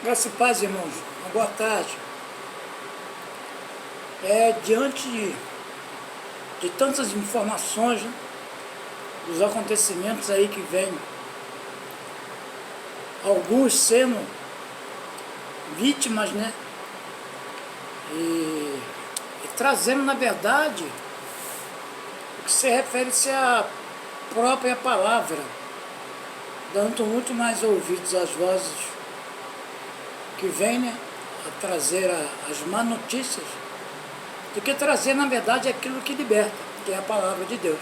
Graça e paz, irmãos. Uma boa tarde. Diante de tantas informações, né, dos acontecimentos aí que vêm, alguns sendo vítimas, né? E trazendo, na verdade, o que se refere-se à própria palavra, dando muito mais ouvidos às vozes que vêm, né, a trazer as más notícias, do que trazer, na verdade, aquilo que liberta, que é a palavra de Deus.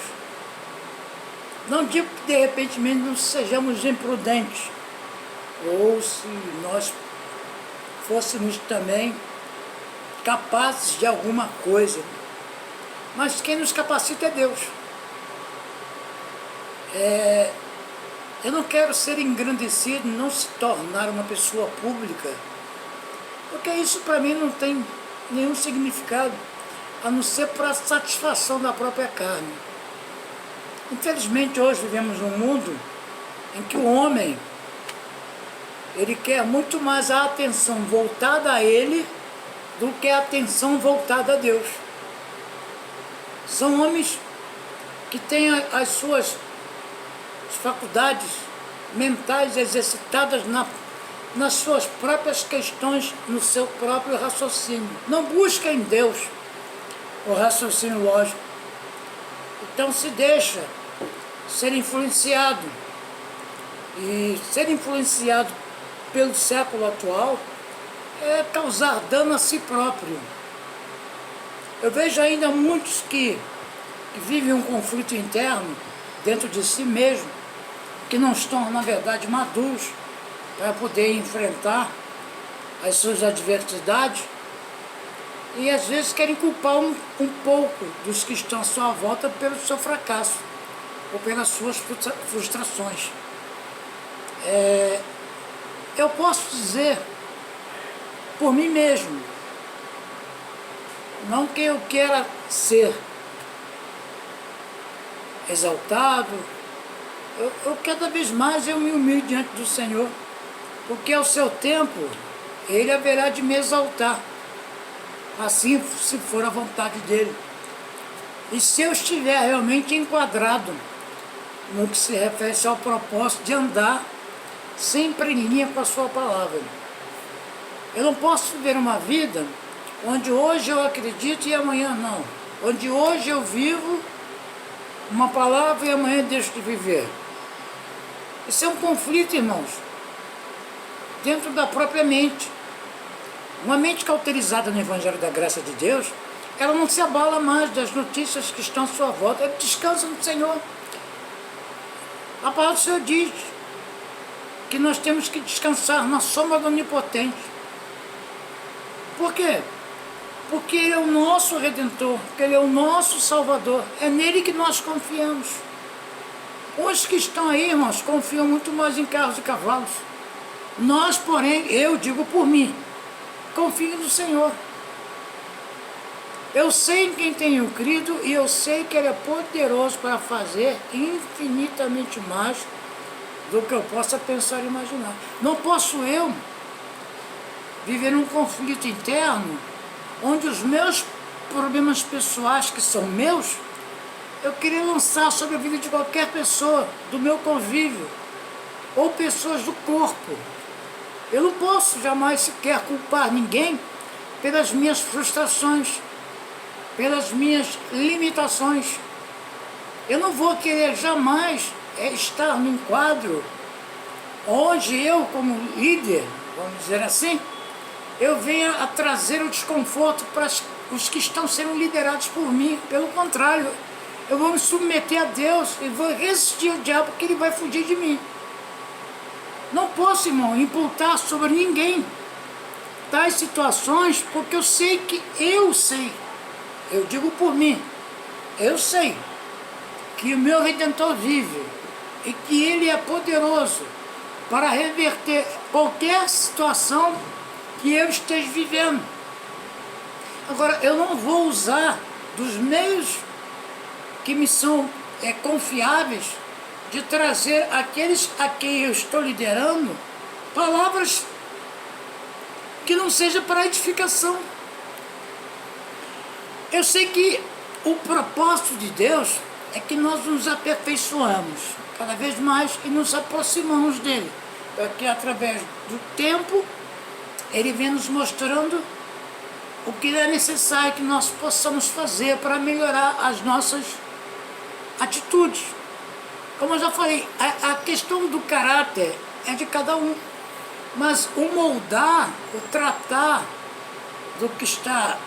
Não digo que, de repente, não sejamos imprudentes, ou se nós fôssemos também capazes de alguma coisa, mas quem nos capacita é Deus. Eu não quero ser engrandecido, não se tornar uma pessoa pública, porque isso para mim não tem nenhum significado, a não ser para a satisfação da própria carne. Infelizmente hoje vivemos num mundo em que o homem, ele quer muito mais a atenção voltada a ele do que a atenção voltada a Deus. São homens que têm as suas faculdades mentais exercitadas nas suas próprias questões, no seu próprio raciocínio. Não busca em Deus o raciocínio lógico. Então se deixa ser influenciado. E ser influenciado pelo século atual é causar dano a si próprio. Eu vejo ainda muitos que vivem um conflito interno dentro de si mesmo, que não estão, na verdade, maduros para poder enfrentar as suas adversidades, e às vezes querem culpar um pouco dos que estão à sua volta pelo seu fracasso ou pelas suas frustrações. Eu posso dizer por mim mesmo, não que eu queira ser exaltado, eu cada vez mais eu me humilho diante do Senhor, porque ao seu tempo Ele haverá de me exaltar, assim se for a vontade dEle. E se eu estiver realmente enquadrado no que se refere ao propósito de andar sempre em linha com a sua palavra. Eu não posso viver uma vida onde hoje eu acredito e amanhã não, onde hoje eu vivo uma palavra e amanhã deixo de viver. Isso é um conflito, irmãos, dentro da própria mente. Uma mente cauterizada no Evangelho da Graça de Deus, ela não se abala mais das notícias que estão à sua volta, ela descansa no Senhor. A palavra do Senhor diz que nós temos que descansar na sombra do Onipotente. Por quê? Porque Ele é o nosso Redentor, porque Ele é o nosso Salvador, é nele que nós confiamos. Os que estão aí, irmãos, confiam muito mais em carros e cavalos. Nós, porém, eu digo por mim, confio no Senhor. Eu sei em quem tenho crido e eu sei que Ele é poderoso para fazer infinitamente mais do que eu possa pensar e imaginar. Não posso eu viver num conflito interno onde os meus problemas pessoais, que são meus, eu queria lançar sobre a vida de qualquer pessoa do meu convívio ou pessoas do corpo. Eu não posso jamais sequer culpar ninguém pelas minhas frustrações, pelas minhas limitações. Eu não vou querer jamais estar num quadro onde eu, como líder, vamos dizer assim, eu venha a trazer o desconforto para os que estão sendo liderados por mim. Pelo contrário, eu vou me submeter a Deus e vou resistir ao diabo, porque ele vai fugir de mim. Não posso, irmão, imputar sobre ninguém tais situações, porque eu sei, eu digo por mim, eu sei que o meu Redentor vive e que Ele é poderoso para reverter qualquer situação que eu esteja vivendo. Agora, eu não vou usar dos meios que me são confiáveis de trazer aqueles a quem eu estou liderando palavras que não seja para edificação. Eu sei que o propósito de Deus é que nós nos aperfeiçoamos cada vez mais e nos aproximamos dele, porque através do tempo ele vem nos mostrando o que é necessário que nós possamos fazer para melhorar as nossas atitudes. Como eu já falei, a questão do caráter é de cada um, mas o moldar, o tratar do que está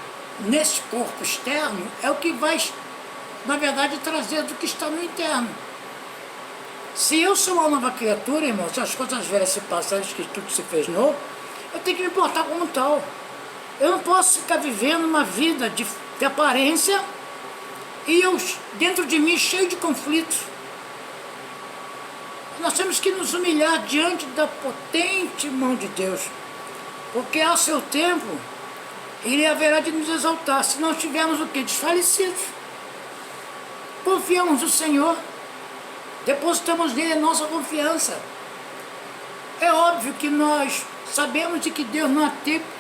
nesse corpo externo é o que vai, na verdade, trazer do que está no interno. Se eu sou uma nova criatura, irmão, se as coisas velhas se passaram, que tudo se fez novo, eu tenho que me portar como tal. Eu não posso ficar vivendo uma vida de aparência e eu, dentro de mim, cheio de conflitos. Nós temos que nos humilhar diante da potente mão de Deus, porque ao seu tempo ele haverá de nos exaltar, se não estivermos o quê? Desfalecidos. Confiamos no Senhor, depositamos nele a nossa confiança. É óbvio que nós sabemos de que Deus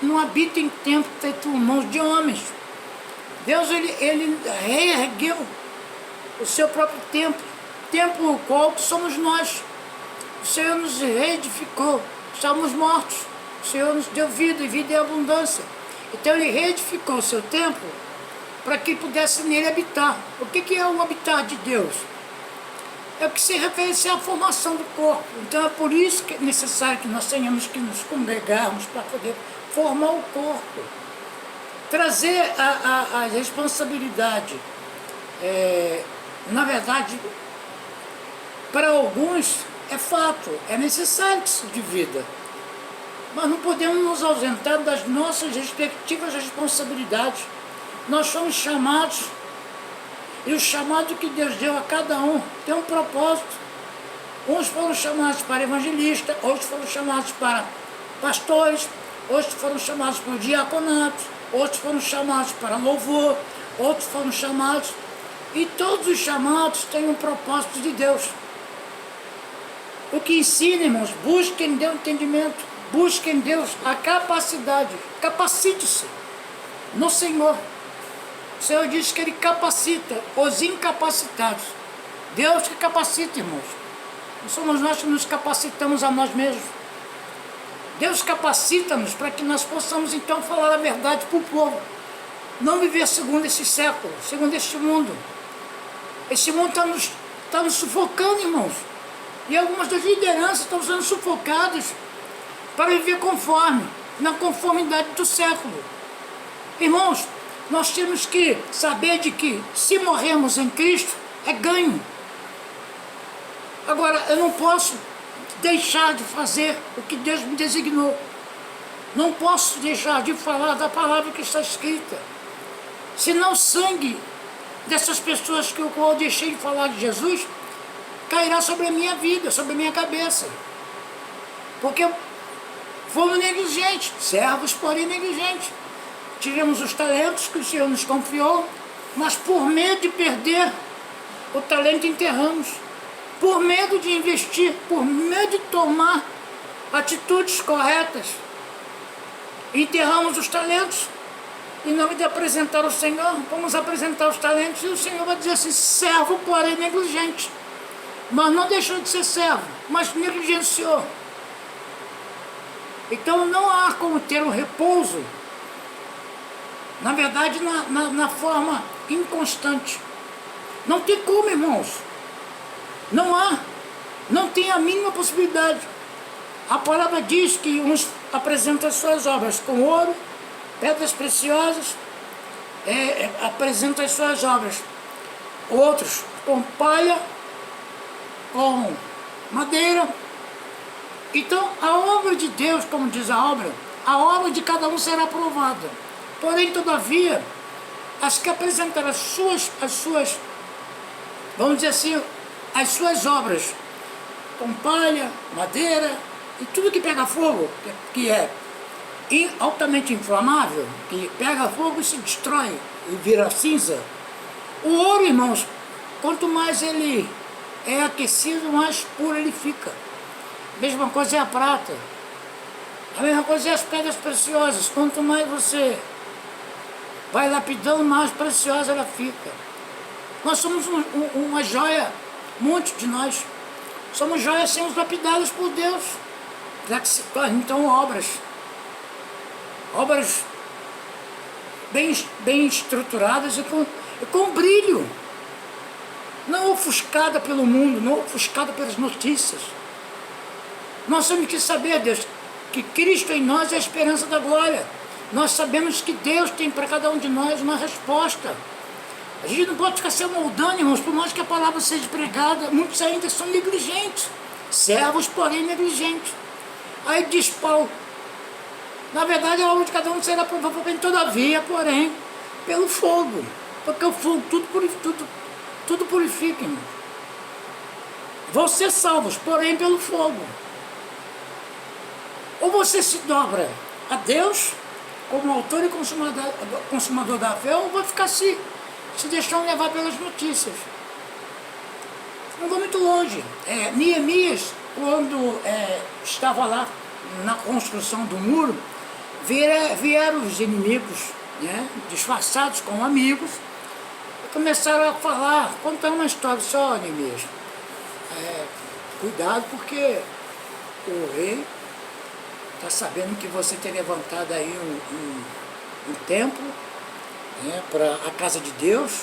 não habita em templo feito por mãos de homens. Deus ele reergueu o seu próprio templo, templo o qual somos nós. O Senhor nos reedificou, estávamos mortos. O Senhor nos deu vida e vida em abundância. Então ele reedificou o seu templo para que pudesse nele habitar. O que é o habitar de Deus? É o que se refere à formação do corpo. Então é por isso que é necessário que nós tenhamos que nos congregarmos para poder formar o corpo. Trazer a responsabilidade. Na verdade, para alguns é fato, é necessário que se divida. Mas não podemos nos ausentar das nossas respectivas responsabilidades. Nós somos chamados, e o chamado que Deus deu a cada um tem um propósito. Uns foram chamados para evangelistas, outros foram chamados para pastores, outros foram chamados para o diaconato, outros foram chamados para louvor, outros foram chamados, e todos os chamados têm um propósito de Deus. O que ensina, irmãos, busquem Deus entendimento, busquem Deus a capacidade, capacite-se no Senhor. O Senhor diz que Ele capacita os incapacitados. Deus que capacita, irmãos. Não somos nós que nos capacitamos a nós mesmos. Deus capacita-nos para que nós possamos então falar a verdade para o povo. Não viver segundo esse século, segundo este mundo. Esse mundo está nos sufocando, irmãos. E algumas das lideranças estão sendo sufocadas para viver na conformidade do século. Irmãos, nós temos que saber de que se morrermos em Cristo, é ganho. Agora, eu não posso deixar de fazer o que Deus me designou. Não posso deixar de falar da palavra que está escrita. Senão o sangue dessas pessoas que eu deixei de falar de Jesus cairá sobre a minha vida, sobre a minha cabeça. Porque fomos negligentes, servos, porém negligentes. Tivemos os talentos que o Senhor nos confiou, mas por medo de perder o talento enterramos. Por medo de investir, por medo de tomar atitudes corretas, enterramos os talentos. Em nome de apresentar o Senhor, vamos apresentar os talentos e o Senhor vai dizer assim: servo, porém negligente. Mas não deixou de ser servo, mas negligenciou. Então não há como ter um repouso, na verdade, na forma inconstante. Não tem como, irmãos. Não há. Não tem a mínima possibilidade. A palavra diz que uns apresentam as suas obras com ouro, pedras preciosas, apresentam as suas obras. Outros com palha, com madeira. Então, a obra de Deus, como diz a obra de cada um será aprovada. Porém, todavia, as que apresentaram as suas, vamos dizer assim, as suas obras, com palha, madeira e tudo que pega fogo, que é altamente inflamável, que pega fogo e se destrói e vira cinza. O ouro, irmãos, quanto mais ele é aquecido, mais puro ele fica. Mesma coisa é a prata. A mesma coisa é as pedras preciosas. Quanto mais você vai lapidando, mais preciosa ela fica. Nós somos uma joia, muitos de nós. Somos joias sendo lapidadas por Deus. Para que se tornem então obras bem estruturadas e com brilho. Não ofuscada pelo mundo, não ofuscada pelas notícias. Nós temos que saber, Deus, que Cristo em nós é a esperança da glória. Nós sabemos que Deus tem para cada um de nós uma resposta. A gente não pode ficar se amoldando, irmãos, por mais que a palavra seja pregada, muitos ainda são negligentes. Servos, porém, negligentes. Aí diz Paulo, na verdade a obra de cada um será provavelmente todavia, porém, pelo fogo. Porque o fogo tudo purifica, irmão. Vão ser salvos, porém pelo fogo. Ou você se dobra a Deus, como autor e consumador da fé, ou vai ficar se deixando levar pelas notícias. Não vou muito longe. Neemias, quando estava lá na construção do muro, vieram os inimigos, né, disfarçados como amigos, e começaram a falar, contando uma história só, Neemias. Cuidado, porque o rei está sabendo que você tem levantado aí um templo, né, para a casa de Deus,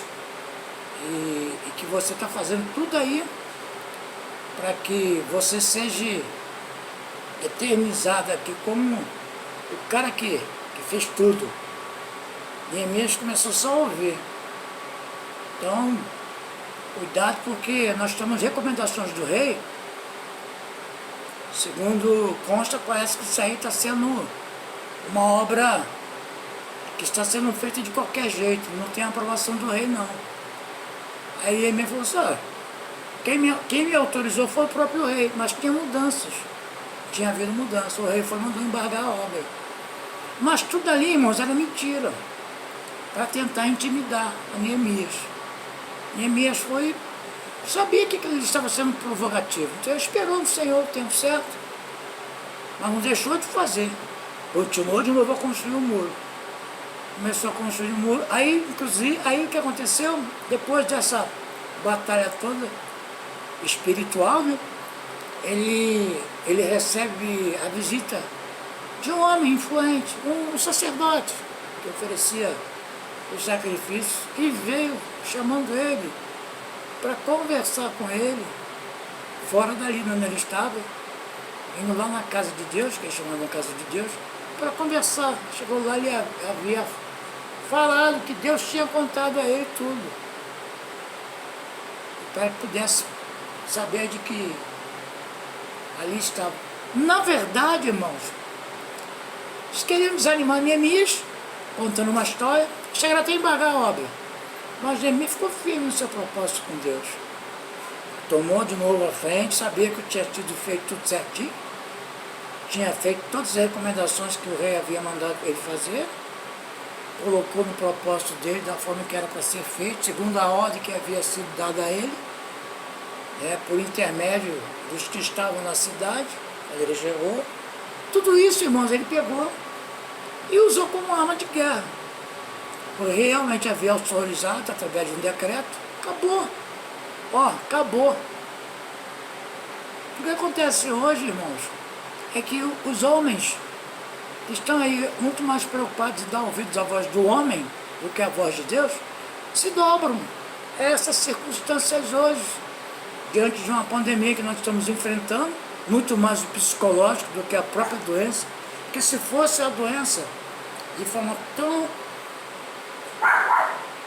e que você está fazendo tudo aí para que você seja eternizado aqui como o cara que fez tudo. Neemias começou só a ouvir. Então, cuidado, porque nós temos recomendações do rei. Segundo consta, parece que isso aí está sendo uma obra que está sendo feita de qualquer jeito, não tem aprovação do rei, não. Aí ele me falou assim, quem me autorizou foi o próprio rei, mas tinha mudanças, tinha havido mudança, o rei mandou embargar a obra. Mas tudo ali, irmãos, era mentira, para tentar intimidar a Neemias. Neemias sabia que ele estava sendo provocativo, então ele esperou no Senhor o tempo certo, mas não deixou de fazer, continuou de novo a construir o muro. Começou a construir o muro, aí o que aconteceu, depois dessa batalha toda espiritual, né, ele recebe a visita de um homem influente, um sacerdote, que oferecia os sacrifícios, e veio chamando ele para conversar com ele, fora dali onde ele estava, indo lá na casa de Deus, que ele chamava a casa de Deus, para conversar. Chegou lá, ele havia falado que Deus tinha contado a ele tudo, para que pudesse saber de que ali estava. Na verdade, irmãos, eles queriam desanimar Neemias, contando uma história, chegaram até a embargar a obra, mas Neemias ficou firme no seu propósito com Deus, tomou de novo a frente, sabia que tinha sido feito tudo certinho, tinha feito todas as recomendações que o rei havia mandado ele fazer, colocou no propósito dele da forma que era para ser feito, segundo a ordem que havia sido dada a ele, por intermédio dos que estavam na cidade, quando ele chegou. Tudo isso, irmãos, ele pegou e usou como arma de guerra. O rei realmente havia autorizado através de um decreto, acabou. Acabou. O que acontece hoje, irmãos, é que os homens estão aí muito mais preocupados em dar ouvidos à voz do homem do que à voz de Deus, se dobram a essas circunstâncias hoje, diante de uma pandemia que nós estamos enfrentando, muito mais o psicológico do que a própria doença, que se fosse a doença de forma tão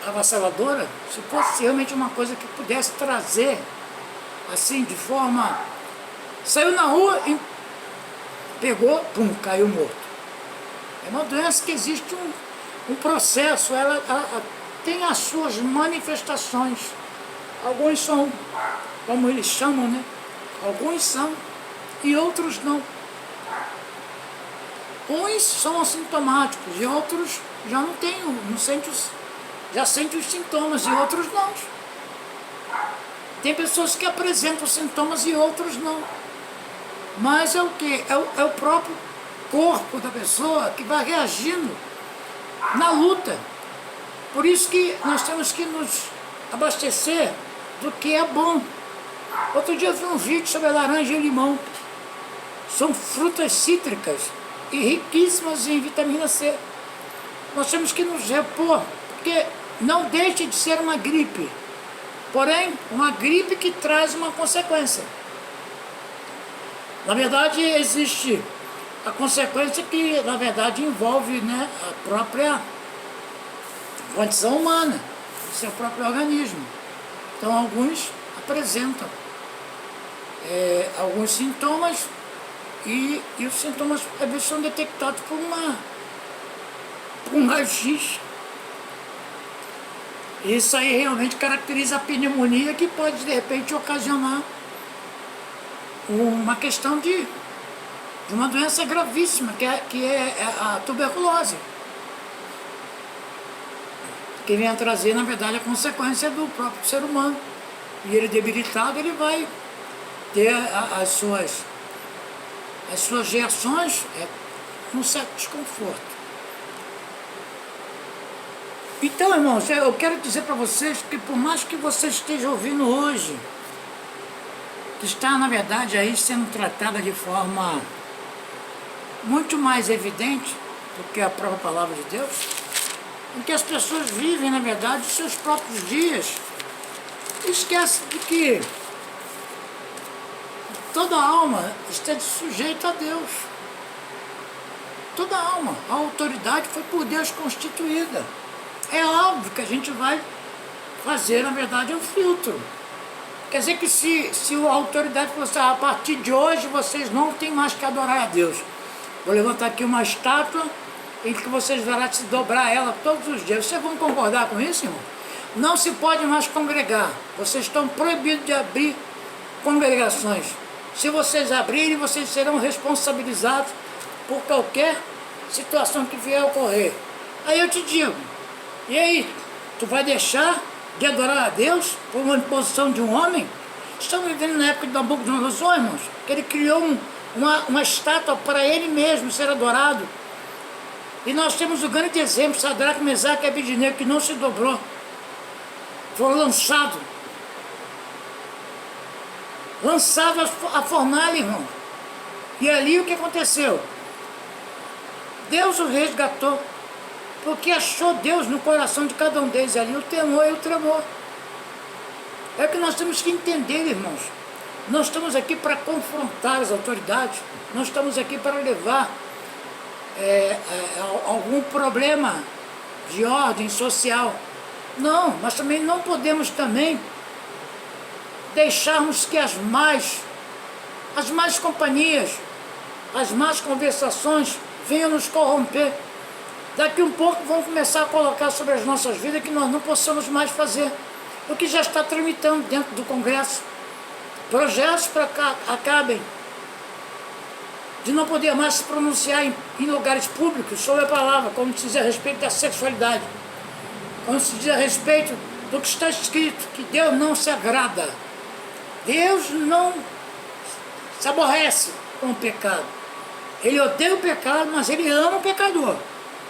avassaladora, se fosse realmente uma coisa que pudesse trazer, assim, de forma... Saiu na rua e pegou, pum, caiu morto. É uma doença que existe um processo, ela tem as suas manifestações. Alguns são, como eles chamam, né? Alguns são e outros não. Uns são assintomáticos e outros já não têm, já sentem os sintomas e outros não. Tem pessoas que apresentam sintomas e outros não. Mas é o que? É o próprio corpo da pessoa que vai reagindo na luta. Por isso que nós temos que nos abastecer do que é bom. Outro dia eu vi um vídeo sobre a laranja e o limão. São frutas cítricas e riquíssimas em vitamina C. Nós temos que nos repor, porque não deixa de ser uma gripe. Porém, uma gripe que traz uma consequência. Na verdade, existe a consequência que, na verdade, envolve, né, a própria condição humana, o seu próprio organismo. Então, alguns apresentam alguns sintomas e os sintomas às vezes são detectados por um raio-x. Isso aí realmente caracteriza a pneumonia, que pode de repente ocasionar uma questão de uma doença gravíssima, que é a tuberculose, que vem a trazer, na verdade, a consequência do próprio ser humano. E ele debilitado, ele vai ter as suas reações com um certo desconforto. Então, irmãos, eu quero dizer para vocês que por mais que você esteja ouvindo hoje, que está, na verdade, aí sendo tratada de forma muito mais evidente do que a própria palavra de Deus, em que as pessoas vivem, na verdade, os seus próprios dias, e esquecem de que toda alma está sujeita a Deus. Toda alma, a autoridade foi por Deus constituída. É óbvio que a gente vai fazer, na verdade, um filtro. Quer dizer que se a autoridade falar assim, a partir de hoje vocês não têm mais que adorar a Deus. Vou levantar aqui uma estátua em que vocês verão se dobrar ela todos os dias. Vocês vão concordar com isso, irmão? Não se pode mais congregar. Vocês estão proibidos de abrir congregações. Se vocês abrirem, vocês serão responsabilizados por qualquer situação que vier a ocorrer. Aí eu te digo, e aí, tu vai deixar de adorar a Deus por uma imposição de um homem? Estamos vivendo na época de Nabucodonosor, irmãos, que ele criou uma estátua para ele mesmo ser adorado. E nós temos o grande exemplo, Sadraque, Mesaque e Abednego, que não se dobrou. Foram lançados a fornalha, irmão. E ali o que aconteceu? Deus o resgatou, porque achou Deus no coração de cada um deles ali, o temor e o tremor. É o que nós temos que entender, irmãos. Nós estamos aqui para confrontar as autoridades, nós estamos aqui para levar algum problema de ordem social. Não, mas também não podemos também deixarmos que as más companhias, as más conversações venham nos corromper. Daqui um pouco vão começar a colocar sobre as nossas vidas que nós não possamos mais fazer o que já está tramitando dentro do Congresso. Projetos para que acabem de não poder mais se pronunciar em lugares públicos sobre a palavra, como se diz a respeito da sexualidade, como se diz a respeito do que está escrito, que Deus não se agrada. Deus não se aborrece com o pecado. Ele odeia o pecado, mas ele ama o pecador.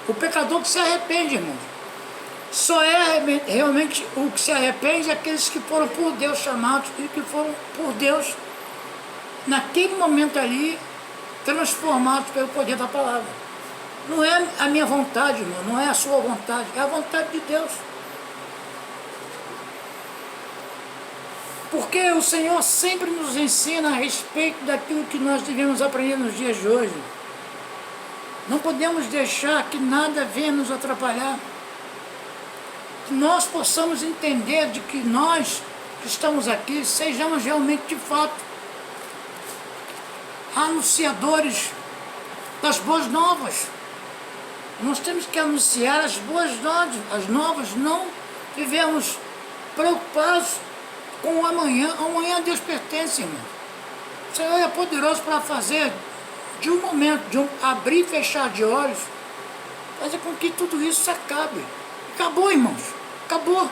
O pecador que se arrepende, irmão. Só é realmente o que se arrepende aqueles que foram por Deus chamados e que foram por Deus, naquele momento ali, transformados pelo poder da palavra. Não é a minha vontade, irmão, não é a sua vontade, é a vontade de Deus. Porque o Senhor sempre nos ensina a respeito daquilo que nós devemos aprender nos dias de hoje. Não podemos deixar que nada venha nos atrapalhar. Que nós possamos entender de que nós que estamos aqui sejamos realmente de fato anunciadores das boas novas. Nós temos que anunciar as boas novas, não vivemos preocupados com o amanhã. Amanhã a Deus pertence, irmão. O Senhor é poderoso para fazer de um momento, de um abrir e fechar de olhos, fazer com que tudo isso se acabe. Acabou, irmãos, acabou.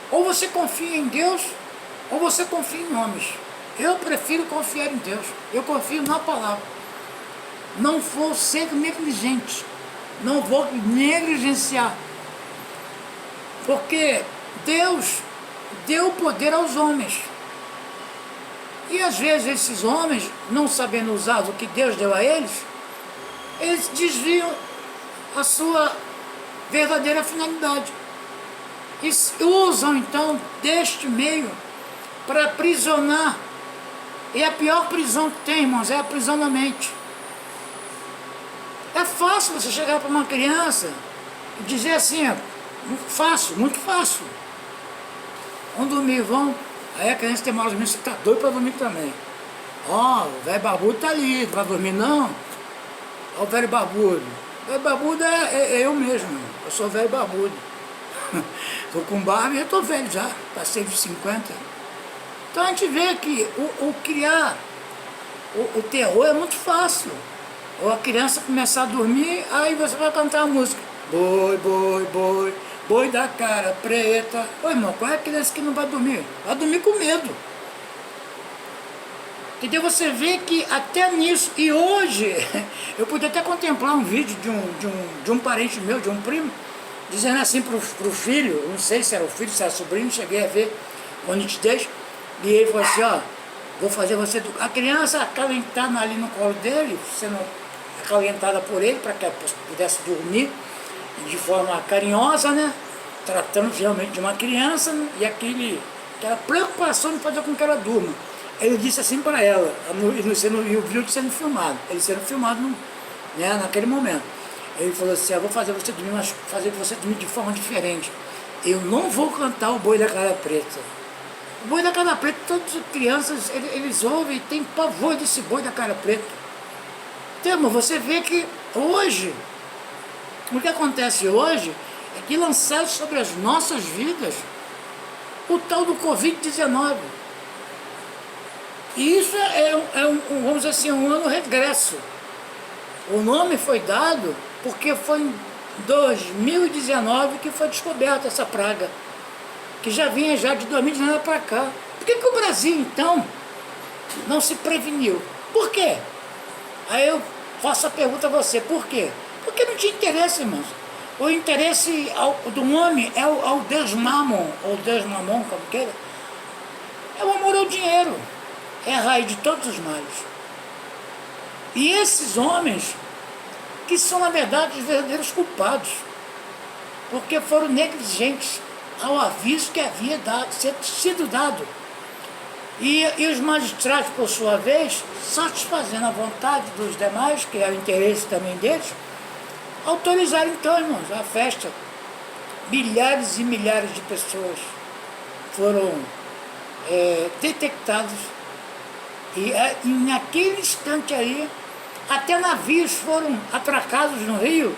Ou você confia em Deus, ou você confia em homens. Eu prefiro confiar em Deus, eu confio na palavra. não vou ser negligente, não vou negligenciar, porque Deus deu poder aos homens. E às vezes esses homens, não sabendo usar o que Deus deu a eles desviam a sua verdadeira finalidade. E usam então deste meio para aprisionar. E a pior prisão que tem, irmãos, é a prisão da mente. É fácil você chegar para uma criança e dizer assim, fácil, muito fácil. Vão dormir, vão. Aí a criança tem mais ou menos, você está doido para dormir também. Ó, o velho barbudo tá ali, vai dormir não? Ó o velho barbudo. O velho barbudo é eu mesmo, eu sou velho barbudo. Estou com barba e eu estou velho já, passei dos 50. Então a gente vê que o criar o terror é muito fácil. Ou a criança começar a dormir, aí você vai cantar a música. Boi, boi, boi, boi da cara preta. Ô irmão, qual é a criança que não vai dormir? Vai dormir com medo. Entendeu? Você vê que até nisso, e hoje, eu pude até contemplar um vídeo de um parente meu, de um primo, dizendo assim pro filho, não sei se era o filho, se era o sobrinho, cheguei a ver com nitidez, e ele falou assim, ó, vou fazer você... A criança acalentada ali no colo dele, sendo acalentada por ele, para que ela pudesse dormir de forma carinhosa, né? Tratando realmente de uma criança, né? E aquela preocupação de fazer com que ela durma. Ele disse assim para ela, e o vídeo sendo filmado, ele sendo filmado né, naquele momento. Ele falou assim, eu vou fazer você dormir, mas fazer você dormir de forma diferente. Eu não vou cantar o Boi da Cara Preta. O Boi da Cara Preta, todas as crianças, eles ouvem e têm pavor desse Boi da Cara Preta. Então, você vê que hoje, o que acontece hoje é que lançaram sobre as nossas vidas o tal do Covid-19. E isso vamos dizer assim, um ano regresso. O nome foi dado porque foi em 2019 que foi descoberta essa praga, que já vinha já de 2019 para cá. Por que o Brasil, então, não se preveniu? Por quê? Aí eu faço a pergunta a você, por quê? Porque não tinha interesse, irmãos. O interesse do homem é ao Deus Mamon, ou Deus Mamon, como queira, é o amor ao dinheiro. É a raiz de todos os males. E esses homens, que são na verdade os verdadeiros culpados, porque foram negligentes ao aviso que havia sido dado. E os magistrados, por sua vez, satisfazendo a vontade dos demais, que é o interesse também deles, autorizaram então, irmãos, a festa. Milhares e milhares de pessoas foram detectadas. E naquele instante aí, até navios foram atracados no Rio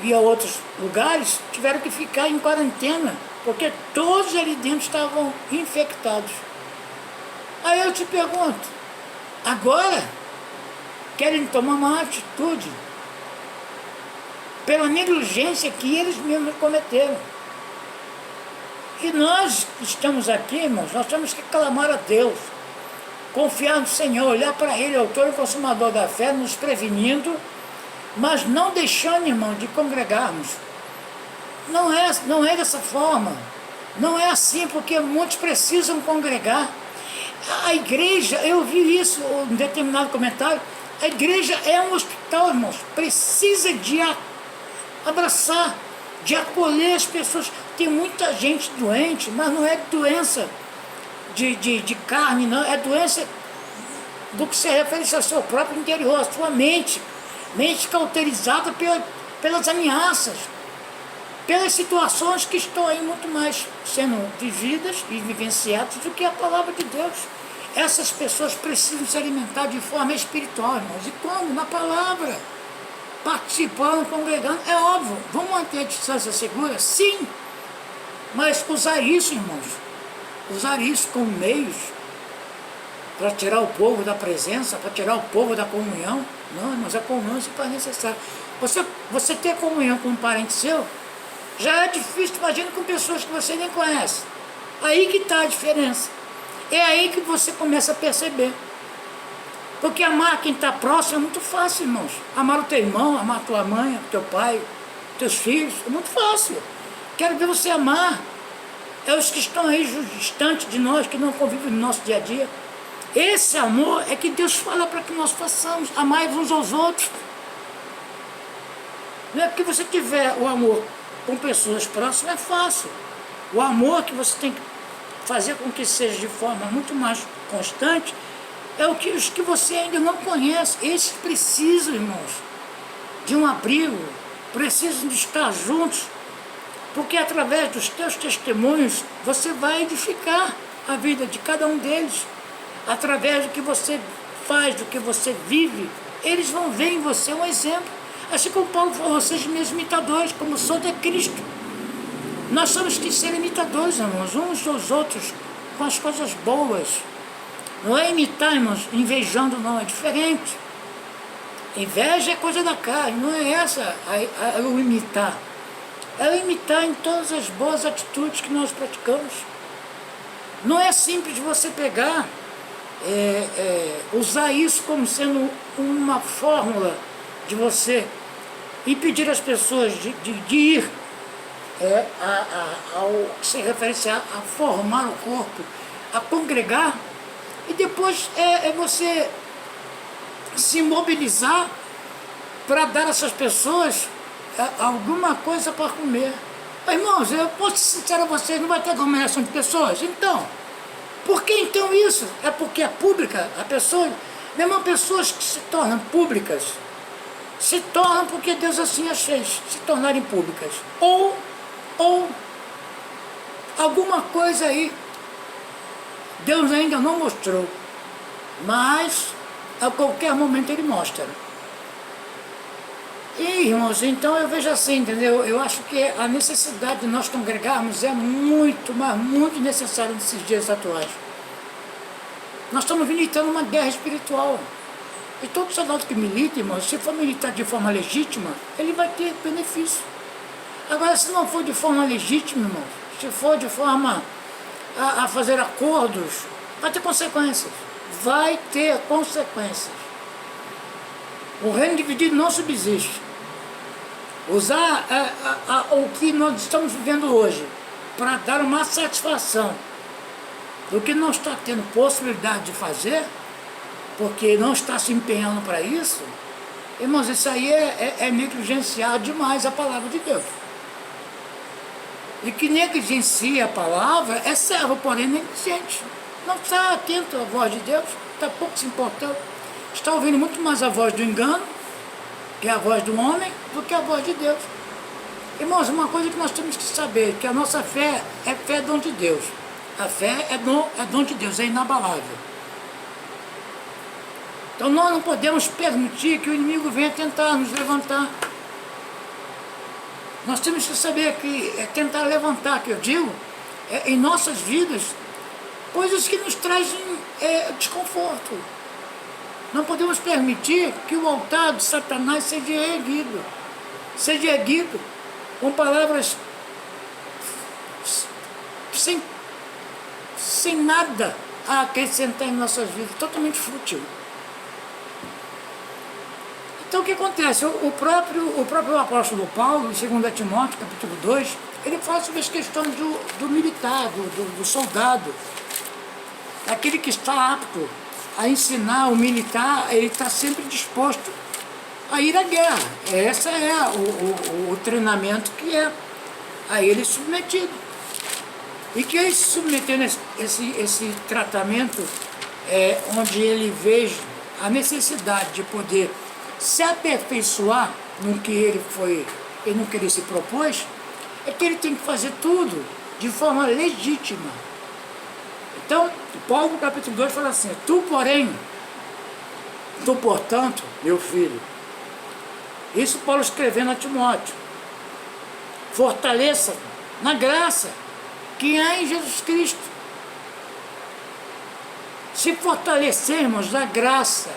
e a outros lugares, tiveram que ficar em quarentena, porque todos ali dentro estavam infectados. Aí eu te pergunto, agora querem tomar uma atitude pela negligência que eles mesmos cometeram. E nós que estamos aqui, irmãos, nós temos que clamar a Deus, confiar no Senhor, olhar para Ele, autor e consumador da fé, nos prevenindo, mas não deixando, irmão, de congregarmos. Não é dessa forma. Não é assim, porque muitos precisam congregar. A igreja, eu vi isso em determinado comentário, a igreja é um hospital, irmãos, precisa de abraçar, de acolher as pessoas. Tem muita gente doente, mas não é doença de carne, não, é doença do que se refere ao seu próprio interior, a sua mente cauterizada pelas ameaças, pelas situações que estão aí muito mais sendo vividas e vivenciadas do que a palavra de Deus. Essas pessoas precisam se alimentar de forma espiritual, irmãos. E como? Na palavra, participando, congregando, é óbvio. Vamos manter a distância segura? Sim, mas usar isso, irmãos, usar isso como meios para tirar o povo da presença, para tirar o povo da comunhão. Não, mas a comunhão se faz necessária. Você ter comunhão com um parente seu, já é difícil, imagina com pessoas que você nem conhece. Aí que está a diferença. É aí que você começa a perceber. Porque amar quem está próximo é muito fácil, irmãos. Amar o teu irmão, amar a tua mãe, o teu pai, teus filhos, é muito fácil. Quero ver você amar. É os que estão aí distantes de nós, que não convivem no nosso dia a dia. Esse amor é que Deus fala para que nós façamos, amar uns aos outros. Não é porque você tiver o amor com pessoas próximas, é fácil. O amor que você tem que fazer com que seja de forma muito mais constante, é os que você ainda não conhece. Esses precisam, irmãos, de um abrigo, precisam de estar juntos, porque através dos teus testemunhos, você vai edificar a vida de cada um deles. Através do que você faz, do que você vive, eles vão ver em você um exemplo. Assim como Paulo falou, sejam meus imitadores, como sou de Cristo. Nós somos que ser imitadores, irmãos, uns dos outros, com as coisas boas. Não é imitar, irmãos, invejando, não, é diferente. Inveja é coisa da carne, não é essa o imitar. É o imitar em todas as boas atitudes que nós praticamos. Não é simples você pegar, usar isso como sendo uma fórmula de você impedir as pessoas de ir ao que se refere a formar o corpo, a congregar, e depois você se mobilizar para dar a essas pessoas alguma coisa para comer. Irmãos, eu posso ser sincero a vocês, não vai ter aglomeração de pessoas? Então, por que então isso? É porque é pública? A pessoa, mesmo pessoas que se tornam públicas, se tornam porque Deus assim as fez, se tornarem públicas. Ou alguma coisa aí, Deus ainda não mostrou, mas a qualquer momento Ele mostra. E, irmãos, então eu vejo assim, entendeu? Eu acho que a necessidade de nós congregarmos é muito, mas muito necessária nesses dias atuais. Nós estamos militando uma guerra espiritual. E todo soldado que milita, irmãos, se for militar de forma legítima, ele vai ter benefício. Agora, se não for de forma legítima, irmãos, se for de forma a fazer acordos, vai ter consequências. Vai ter consequências. O reino dividido não subsiste. Usar o que nós estamos vivendo hoje para dar uma satisfação do que não está tendo possibilidade de fazer, porque não está se empenhando para isso, irmãos, isso aí é negligenciar demais a palavra de Deus. E que negligencia a palavra é servo, porém negligente. Não está atento à voz de Deus, está pouco se importando. Está ouvindo muito mais a voz do engano, que é a voz do homem, do que a voz de Deus. Irmãos, uma coisa que nós temos que saber, que a nossa fé é dom de Deus. A fé é dom de Deus, é inabalável. Então nós não podemos permitir que o inimigo venha tentar nos levantar. Nós temos que saber que tentar levantar, que eu digo, em nossas vidas, coisas que nos trazem desconforto. Não podemos permitir que o altar de Satanás seja erguido com palavras sem nada a acrescentar em nossas vidas, totalmente fútil. Então o que acontece? O próprio apóstolo Paulo, em 2 Timóteo, capítulo 2, ele fala sobre as questões do militar, do soldado, aquele que está apto a ensinar o militar, ele está sempre disposto a ir à guerra. Esse é o treinamento que é a ele submetido. E que ele se submetendo a esse tratamento, onde ele veja a necessidade de poder se aperfeiçoar no que ele se propôs, é que ele tem que fazer tudo de forma legítima. Então, Paulo, no capítulo 2, fala assim: tu, portanto, meu filho, isso Paulo escrevendo a Timóteo, fortaleça na graça que há em Jesus Cristo. Se fortalecermos na graça.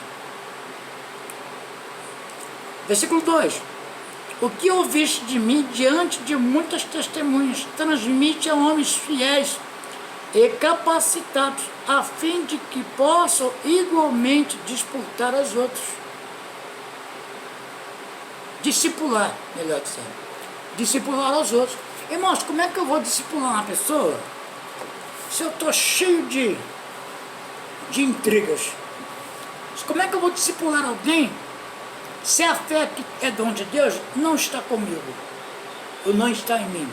Versículo 2: o que ouviste de mim diante de muitas testemunhas, transmite a homens fiéis e capacitados, a fim de que possam igualmente disputar os outros. Discipular, melhor dizendo. Discipular aos outros. Irmãos, como é que eu vou discipular uma pessoa se eu estou cheio de intrigas? Como é que eu vou discipular alguém se a fé que é dom de Deus não está comigo, ou não está em mim?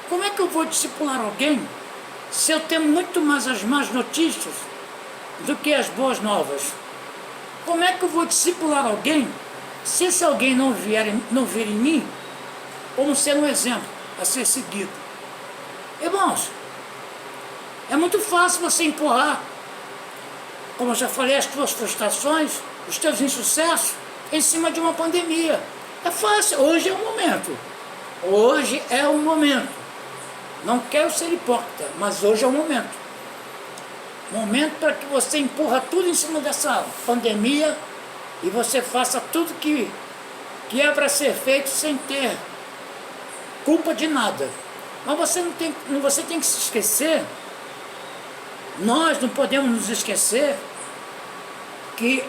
Como é que eu vou discipular alguém se eu tenho muito mais as más notícias do que as boas novas? Como é que eu vou discipular alguém se esse alguém não vir em mim como ser um exemplo a ser seguido? Irmãos, é muito fácil você empurrar, como eu já falei, as tuas frustrações, os teus insucessos em cima de uma pandemia. É fácil, hoje é o momento. Hoje é o momento. Não quero ser hipócrita, mas hoje é o momento. Momento para que você empurra tudo em cima dessa pandemia e você faça tudo que é para ser feito sem ter culpa de nada. Mas você tem que se esquecer, nós não podemos nos esquecer que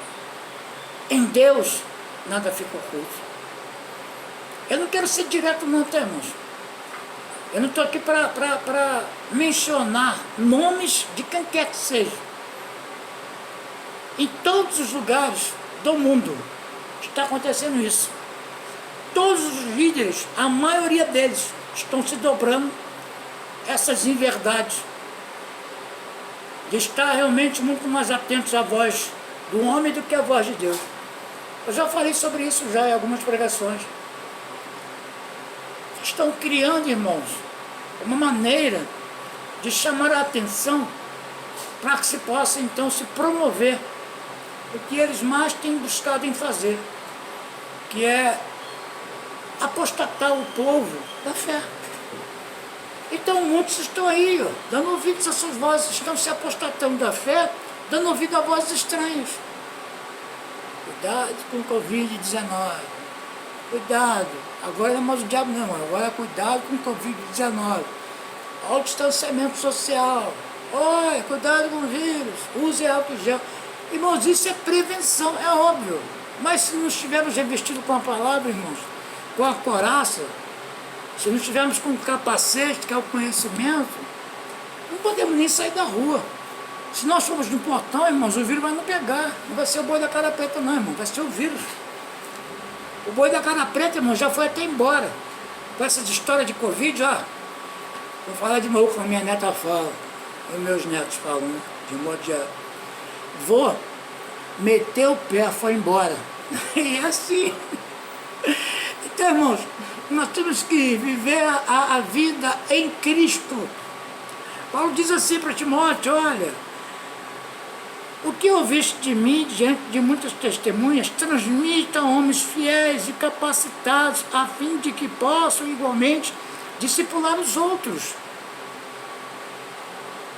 em Deus nada fica oculto. Eu não quero ser direto não, tá, irmãos? Eu não estou aqui para mencionar nomes de quem quer que seja. Em todos os lugares do mundo está acontecendo isso. Todos os líderes, a maioria deles, estão se dobrando essas inverdades. De estar realmente muito mais atentos à voz do homem do que à voz de Deus. Eu já falei sobre isso já em algumas pregações. Estão criando, irmãos, uma maneira de chamar a atenção para que se possa então se promover o que eles mais têm buscado em fazer, que é apostatar o povo da fé. Então muitos estão aí, ó, dando ouvidos a suas vozes, estão se apostatando da fé, dando ouvido a vozes estranhas. Cuidado com o Covid-19. Cuidado. Agora não é mais o diabo não, agora é cuidado com o Covid-19. Olha o distanciamento social. Olha, cuidado com o vírus. Use álcool gel. Irmãos, isso é prevenção, é óbvio. Mas se não estivermos revestidos com a palavra, irmãos, com a coraça, se não estivermos com o capacete, que é o conhecimento, não podemos nem sair da rua. Se nós formos no portão, irmãos, o vírus vai não pegar. Não vai ser o boi da cara preta não, irmão, vai ser o vírus. O boi da cara preta, irmão, já foi até embora. Com essa história de Covid, ó. Vou falar de novo como a minha neta fala, e meus netos falam, né? De modo de... Vou meter o pé, foi embora. E é assim. Então, irmãos, nós temos que viver a vida em Cristo. Paulo diz assim para Timóteo, olha, o que ouviste de mim diante de muitas testemunhas, transmita a homens fiéis e capacitados, a fim de que possam igualmente discipular os outros.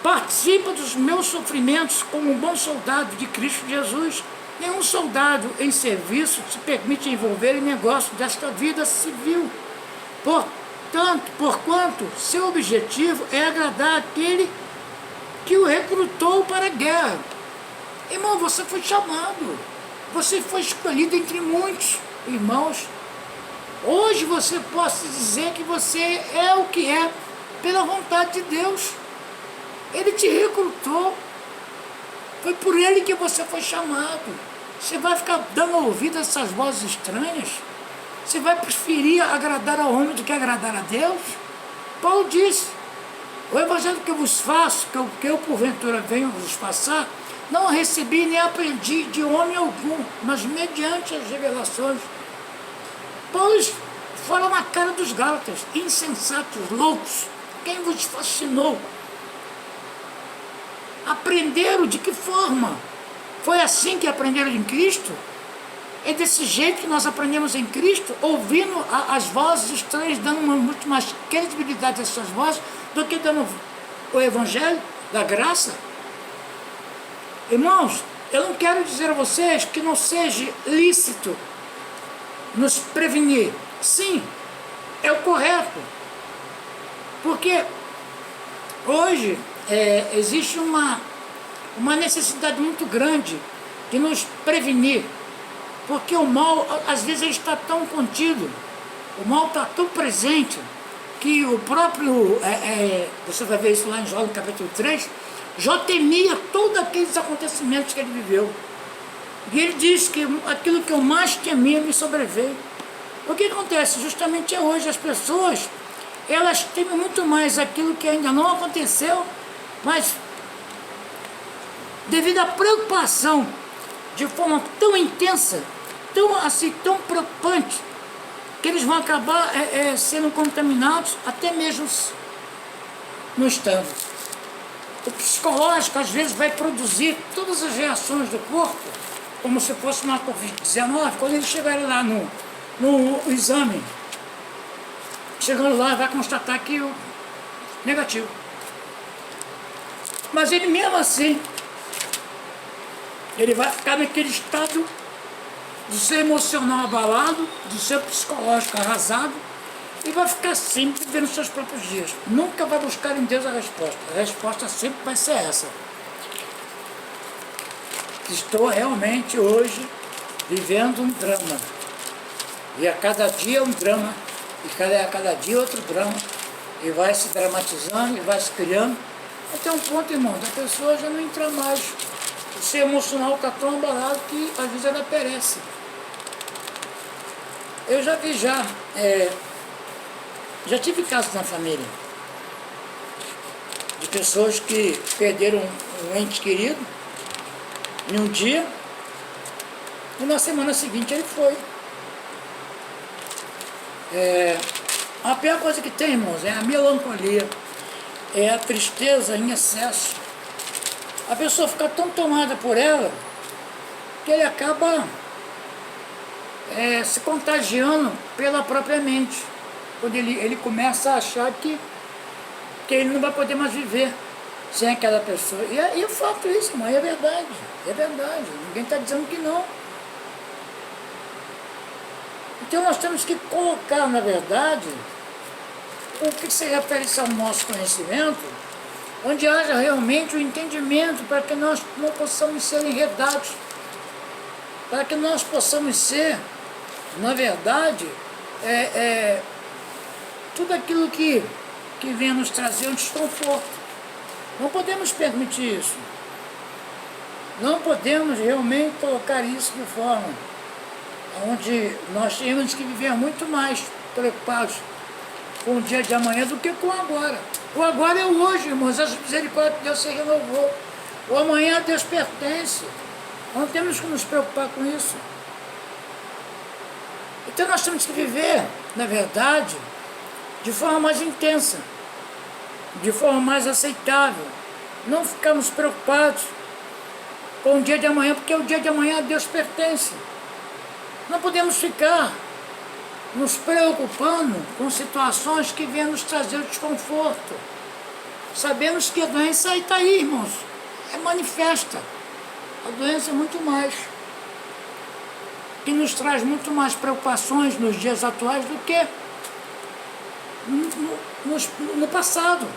Participa dos meus sofrimentos como um bom soldado de Cristo Jesus. Nenhum soldado em serviço se permite envolver em negócios desta vida civil. Porquanto seu objetivo é agradar aquele que o recrutou para a guerra. Irmão, você foi chamado, você foi escolhido entre muitos irmãos. Hoje você pode dizer que você é o que é pela vontade de Deus. Ele te recrutou, foi por ele que você foi chamado. Você vai ficar dando ouvido a essas vozes estranhas? Você vai preferir agradar ao homem do que agradar a Deus? Paulo disse, o evangelho que eu vos faço, que eu porventura venho vos passar, não recebi nem aprendi de homem algum, mas mediante as revelações. Paulo fala na cara dos gálatas, insensatos, loucos, quem vos fascinou? Aprenderam de que forma? Foi assim que aprenderam em Cristo? É desse jeito que nós aprendemos em Cristo, ouvindo as vozes estranhas, dando muito mais credibilidade a essas vozes, do que dando o Evangelho da graça? Irmãos, eu não quero dizer a vocês que não seja lícito nos prevenir. Sim, é o correto. Porque hoje existe uma necessidade muito grande de nos prevenir, porque o mal, às vezes, ele está tão contido, o mal está tão presente, que o próprio, você vai ver isso lá em Jó, no capítulo 3, Jó temia todos aqueles acontecimentos que ele viveu. E ele diz que aquilo que eu mais temia me sobreveio. O que acontece? Justamente hoje as pessoas, elas temem muito mais aquilo que ainda não aconteceu, mas devido à preocupação de forma tão intensa, tão preocupante, que eles vão acabar sendo contaminados até mesmo no estado. O psicológico às vezes vai produzir todas as reações do corpo, como se fosse uma Covid-19, quando eles chegarem lá no exame, chegando lá vai constatar que o negativo. Mas ele mesmo assim, ele vai ficar naquele estado do seu emocional abalado, do seu psicológico arrasado, e vai ficar sempre vivendo seus próprios dias. Nunca vai buscar em Deus a resposta. A resposta sempre vai ser essa. Estou realmente hoje vivendo um drama. E a cada dia um drama, e a cada dia outro drama, e vai se dramatizando, e vai se criando. Até um ponto, irmão, a pessoa já não entra mais. O seu emocional está tão abalado que às vezes ela perece. Eu já vi já tive casos na família de pessoas que perderam um ente querido em um dia e na semana seguinte ele foi. A pior coisa que tem, irmãos, é a melancolia, é a tristeza em excesso. A pessoa fica tão tomada por ela que ele acaba se contagiando pela própria mente, quando ele começa a achar que ele não vai poder mais viver sem aquela pessoa. E eu falo isso, irmão, é verdade, ninguém está dizendo que não. Então nós temos que colocar, na verdade, o que se refere ao nosso conhecimento, onde haja realmente o entendimento para que nós não possamos ser enredados, para que nós possamos ser, na verdade, tudo aquilo que vem nos trazer um desconforto. Não podemos permitir isso. Não podemos realmente colocar isso de forma onde nós temos que viver muito mais preocupados com o dia de amanhã do que com o agora. O agora é o hoje, irmãos. As misericórdias de Deus se renovou. O amanhã a Deus pertence. Não temos que nos preocupar com isso. Então nós temos que viver, na verdade, de forma mais intensa, de forma mais aceitável. Não ficarmos preocupados com o dia de amanhã, porque o dia de amanhã a Deus pertence. Não podemos ficar nos preocupando com situações que vêm nos trazer desconforto. Sabemos que a doença está aí, irmãos. É manifesta. A doença é muito mais. Que nos traz muito mais preocupações nos dias atuais do que no passado.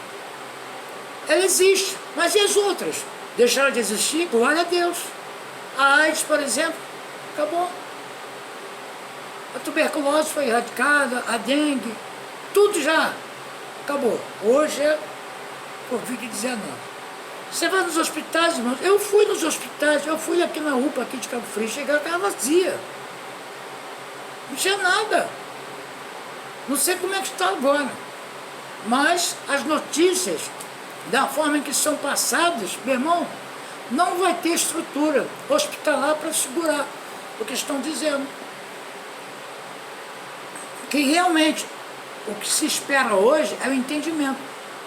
Ela existe, mas e as outras? Deixaram de existir? Glória a Deus. A AIDS, por exemplo, acabou. A tuberculose foi erradicada, a dengue, tudo já acabou. Hoje é Covid-19. Você vai nos hospitais, irmãos? Eu fui nos hospitais, eu fui aqui na UPA, aqui de Cabo Frio, cheguei, estava vazia. Não tinha nada. Não sei como é que está agora. Mas as notícias, da forma em que são passadas, meu irmão, não vai ter estrutura hospitalar para segurar o que estão dizendo. Que realmente o que se espera hoje é o entendimento.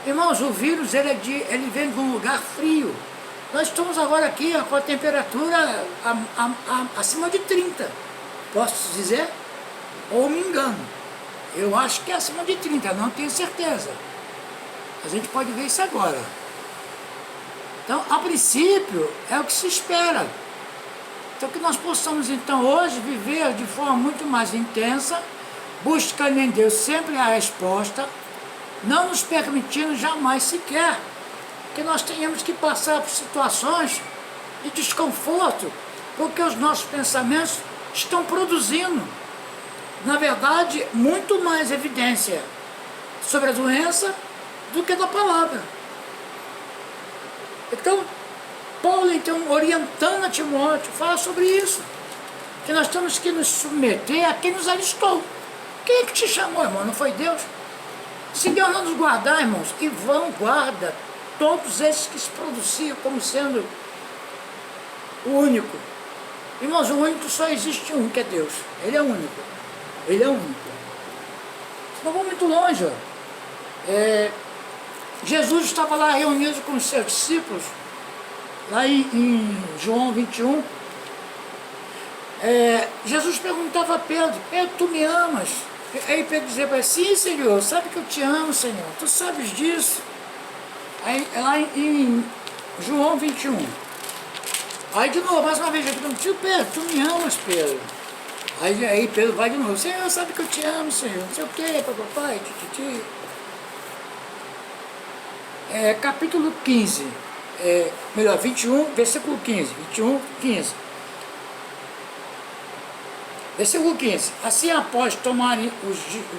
Irmãos, o vírus ele vem de um lugar frio. Nós estamos agora aqui com a temperatura acima de 30. Posso dizer? Ou me engano. Eu acho que é acima de 30, não tenho certeza. A gente pode ver isso agora. Então, a princípio, é o que se espera. Então, que nós possamos, então, hoje viver de forma muito mais intensa, buscando em Deus sempre a resposta, não nos permitindo jamais sequer que nós tenhamos que passar por situações de desconforto, porque os nossos pensamentos estão produzindo, na verdade, muito mais evidência sobre a doença do que da palavra. Então, Paulo, então, orientando a Timóteo, fala sobre isso, que nós temos que nos submeter a quem nos alistou. Quem é que te chamou, irmão? Não foi Deus? Se Deus não nos guardar, irmãos, e vão guarda todos esses que se produziam como sendo o único. Irmãos, o único só existe um, que é Deus. Ele é único. Ele é único. Não vou muito longe, ó. Jesus estava lá reunido com os seus discípulos, lá em João 21. Jesus perguntava a Pedro: Pedro, tu me amas? Aí Pedro dizia para ele: sim, Senhor, sabe que eu te amo, Senhor, tu sabes disso. Aí lá em João 21, aí de novo, mais uma vez, ele perguntou: Pedro, tu me amas, Pedro? Aí Pedro vai de novo: Senhor, sabe que eu te amo, Senhor, não sei o que, papai, titi. Capítulo 15, 21, versículo 15, 21, 15. Versículo 15. Assim, após tomarem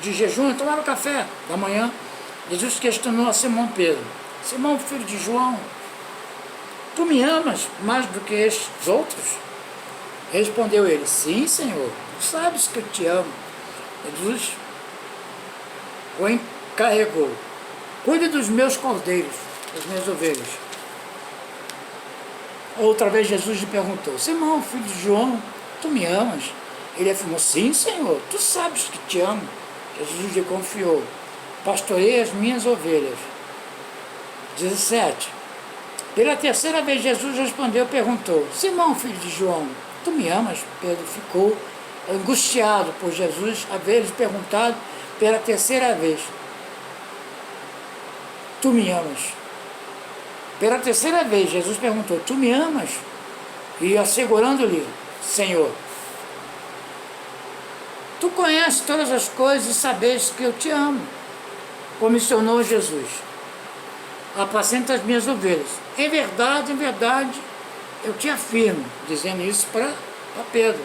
de jejum, tomaram café da manhã, Jesus questionou a Simão Pedro: Simão, filho de João, tu me amas mais do que estes outros? Respondeu ele: sim, Senhor, tu sabes que eu te amo. Jesus o encarregou: cuide dos meus cordeiros, das minhas ovelhas. Outra vez Jesus lhe perguntou: Simão, filho de João, tu me amas? Ele afirmou: sim, Senhor, tu sabes que te amo. Jesus lhe confiou: pastorei as minhas ovelhas. 17. Pela terceira vez Jesus respondeu e perguntou: Simão, filho de João, tu me amas? Pedro ficou angustiado por Jesus haver lhe perguntado pela terceira vez: tu me amas? Pela terceira vez Jesus perguntou: tu me amas? E assegurando-lhe: Senhor, tu conheces todas as coisas e sabes que eu te amo. Comissionou Jesus: apacenta as minhas ovelhas. Em verdade, eu te afirmo, dizendo isso para Pedro.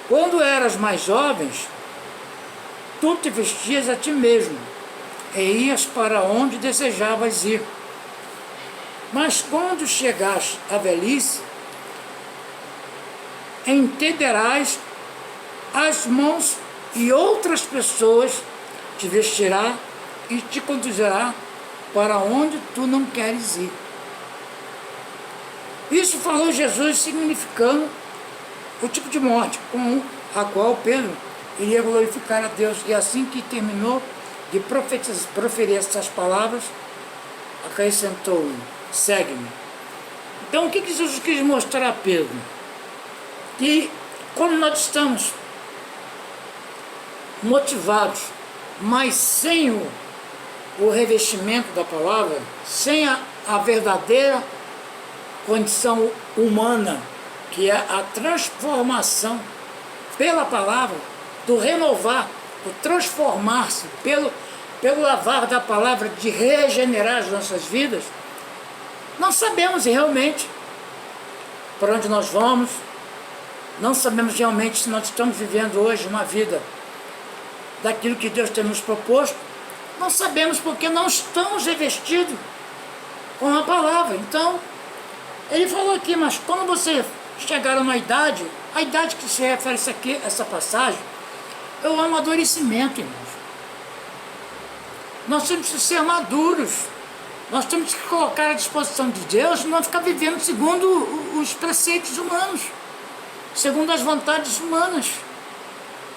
Quando eras mais jovens, tu te vestias a ti mesmo e ias para onde desejavas ir. Mas quando chegares à velhice, entenderás as mãos e outras pessoas te vestirá e te conduzirá para onde tu não queres ir. Isso falou Jesus, significando o tipo de morte com a qual Pedro iria glorificar a Deus. E assim que terminou de proferir essas palavras, acrescentou: segue-me. Então, o que Jesus quis mostrar a Pedro? Que quando nós estamos motivados, mas sem o revestimento da palavra, sem a verdadeira condição humana, que é a transformação pela palavra, do renovar, do transformar-se pelo lavar da palavra, de regenerar as nossas vidas, não sabemos realmente para onde nós vamos, não sabemos realmente se nós estamos vivendo hoje uma vida daquilo que Deus tem nos proposto. Não sabemos porque não estamos revestidos com a palavra. Então, ele falou aqui: mas quando você chegar a uma idade, a idade que se refere essa passagem, é o amadurecimento, irmãos. Nós temos que ser maduros, nós temos que colocar à disposição de Deus, não ficar vivendo segundo os preceitos humanos, segundo as vontades humanas,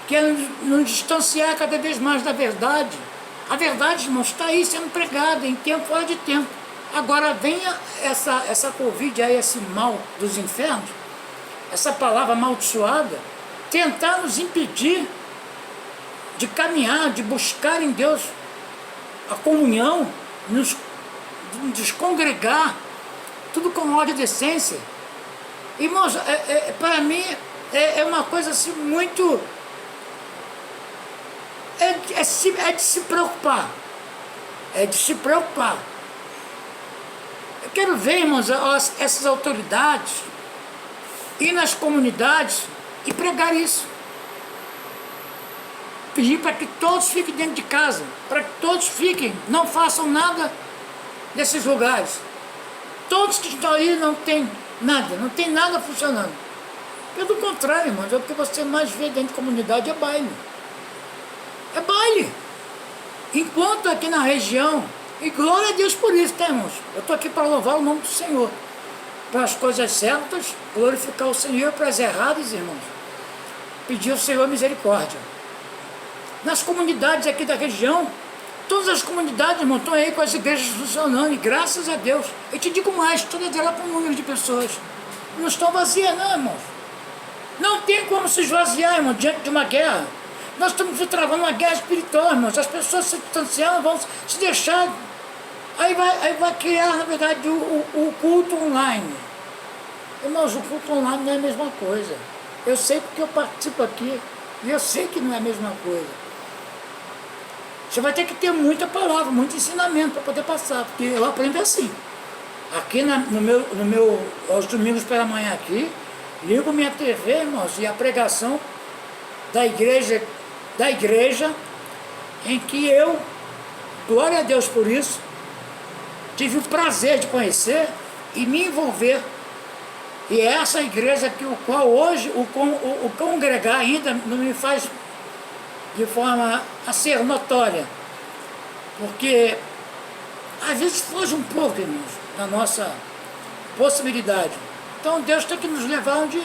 que é nos distanciar cada vez mais da verdade. A verdade, irmãos, está aí sendo pregada em tempo fora de tempo. Agora venha essa Covid aí, esse mal dos infernos, essa palavra amaldiçoada, tentar nos impedir de caminhar, de buscar em Deus a comunhão, nos congregar, tudo com ordem e decência. Irmãos, para mim é uma coisa assim muito... É de se preocupar. é de se preocupar. Eu quero ver, irmãos, essas autoridades ir nas comunidades e pregar isso. Pedir para que todos fiquem dentro de casa, para que todos fiquem, não façam nada nesses lugares. Todos que estão aí não tem nada, não tem nada funcionando. Pelo contrário, irmãos, o que você mais vê dentro de comunidade é baile. É baile. Enquanto aqui na região, e glória a Deus por isso, tá, irmãos? Eu estou aqui para louvar o nome do Senhor. Para as coisas certas, glorificar o Senhor, para as erradas, irmãos, pedir ao Senhor misericórdia. Nas comunidades aqui da região, todas as comunidades, irmão, estão aí com as igrejas funcionando, e graças a Deus. Eu te digo mais, todas elas com número de pessoas. Não estão vazias, não, irmãos. Não tem como se esvaziar, irmão, diante de uma guerra. Nós estamos travando uma guerra espiritual, irmãos. As pessoas se distanciando, vão se deixar. Aí vai criar, na verdade, o culto online. Irmãos, o culto online não é a mesma coisa. Eu sei porque eu participo aqui, e eu sei que não é a mesma coisa. Você vai ter que ter muita palavra, muito ensinamento para poder passar, porque eu aprendo assim. Aqui aos domingos pela manhã aqui, ligo minha TV, irmãos, e a pregação da igreja, em que eu, glória a Deus por isso, tive o prazer de conhecer e me envolver. E é essa igreja que o qual hoje o congregar ainda não me faz de forma a ser notória, porque às vezes foge um pouco, irmãos, da nossa possibilidade. Então Deus tem que nos levar onde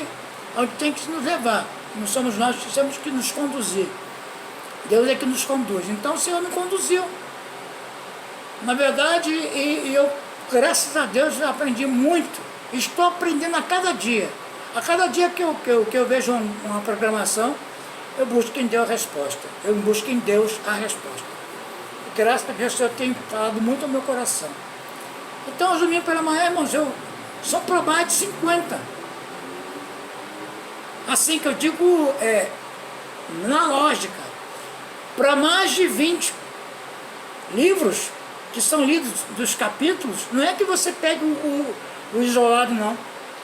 tem que nos levar. Não somos nós que temos que nos conduzir. Deus é que nos conduz. Então o Senhor me conduziu. Na verdade, e eu, graças a Deus, eu aprendi muito. Estou aprendendo a cada dia. A cada dia que eu vejo uma programação, eu busco em Deus a resposta. Eu busco em Deus a resposta. E graças a Deus, o Senhor tem falado muito ao meu coração. Então, os domingos pela manhã, irmãos, são para mais de 50. Assim que eu digo, na lógica, para mais de 20 livros que são lidos dos capítulos. Não é que você pegue o isolado, não.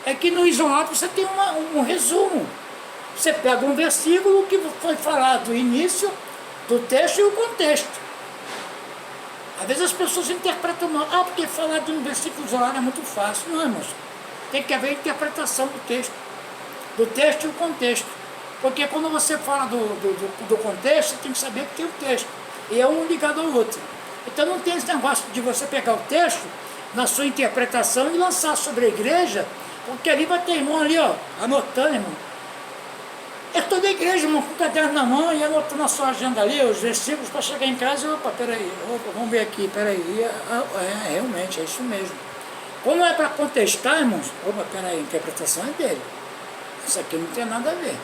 É que no isolado você tem um resumo. Você pega um versículo que foi falado do início do texto e o contexto. Às vezes as pessoas interpretam mal. Porque falar de um versículo isolado é muito fácil. Não, irmãos. Tem que haver interpretação do texto e o contexto. Porque quando você fala do contexto, você tem que saber que tem o texto. E é um ligado ao outro. Então não tem esse negócio de você pegar o texto na sua interpretação e lançar sobre a igreja, porque ali vai ter irmão ali, ó, anotando, irmão. É toda a igreja, irmão, com o caderno na mão e anotando na sua agenda ali, os versículos, para chegar em casa e, vamos ver aqui, peraí, realmente, é isso mesmo. Quando é para contestar, irmãos, a interpretação é dele. Isso aqui não tem nada a ver.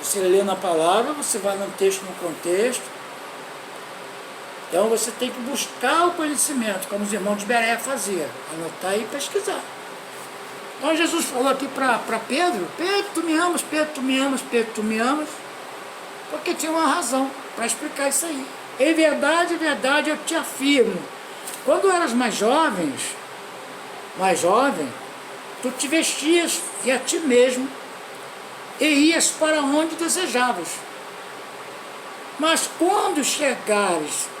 Você lê na palavra, você vai no texto, no contexto. Então você tem que buscar o conhecimento, como os irmãos de Bereia faziam, anotar e pesquisar. Então Jesus falou aqui para Pedro: Pedro, tu me amas, Pedro, tu me amas, Pedro, tu me amas, porque tinha uma razão para explicar isso aí. Em verdade, eu te afirmo, quando eras mais jovem, tu te vestias e a ti mesmo e ias para onde desejavas. Mas quando chegares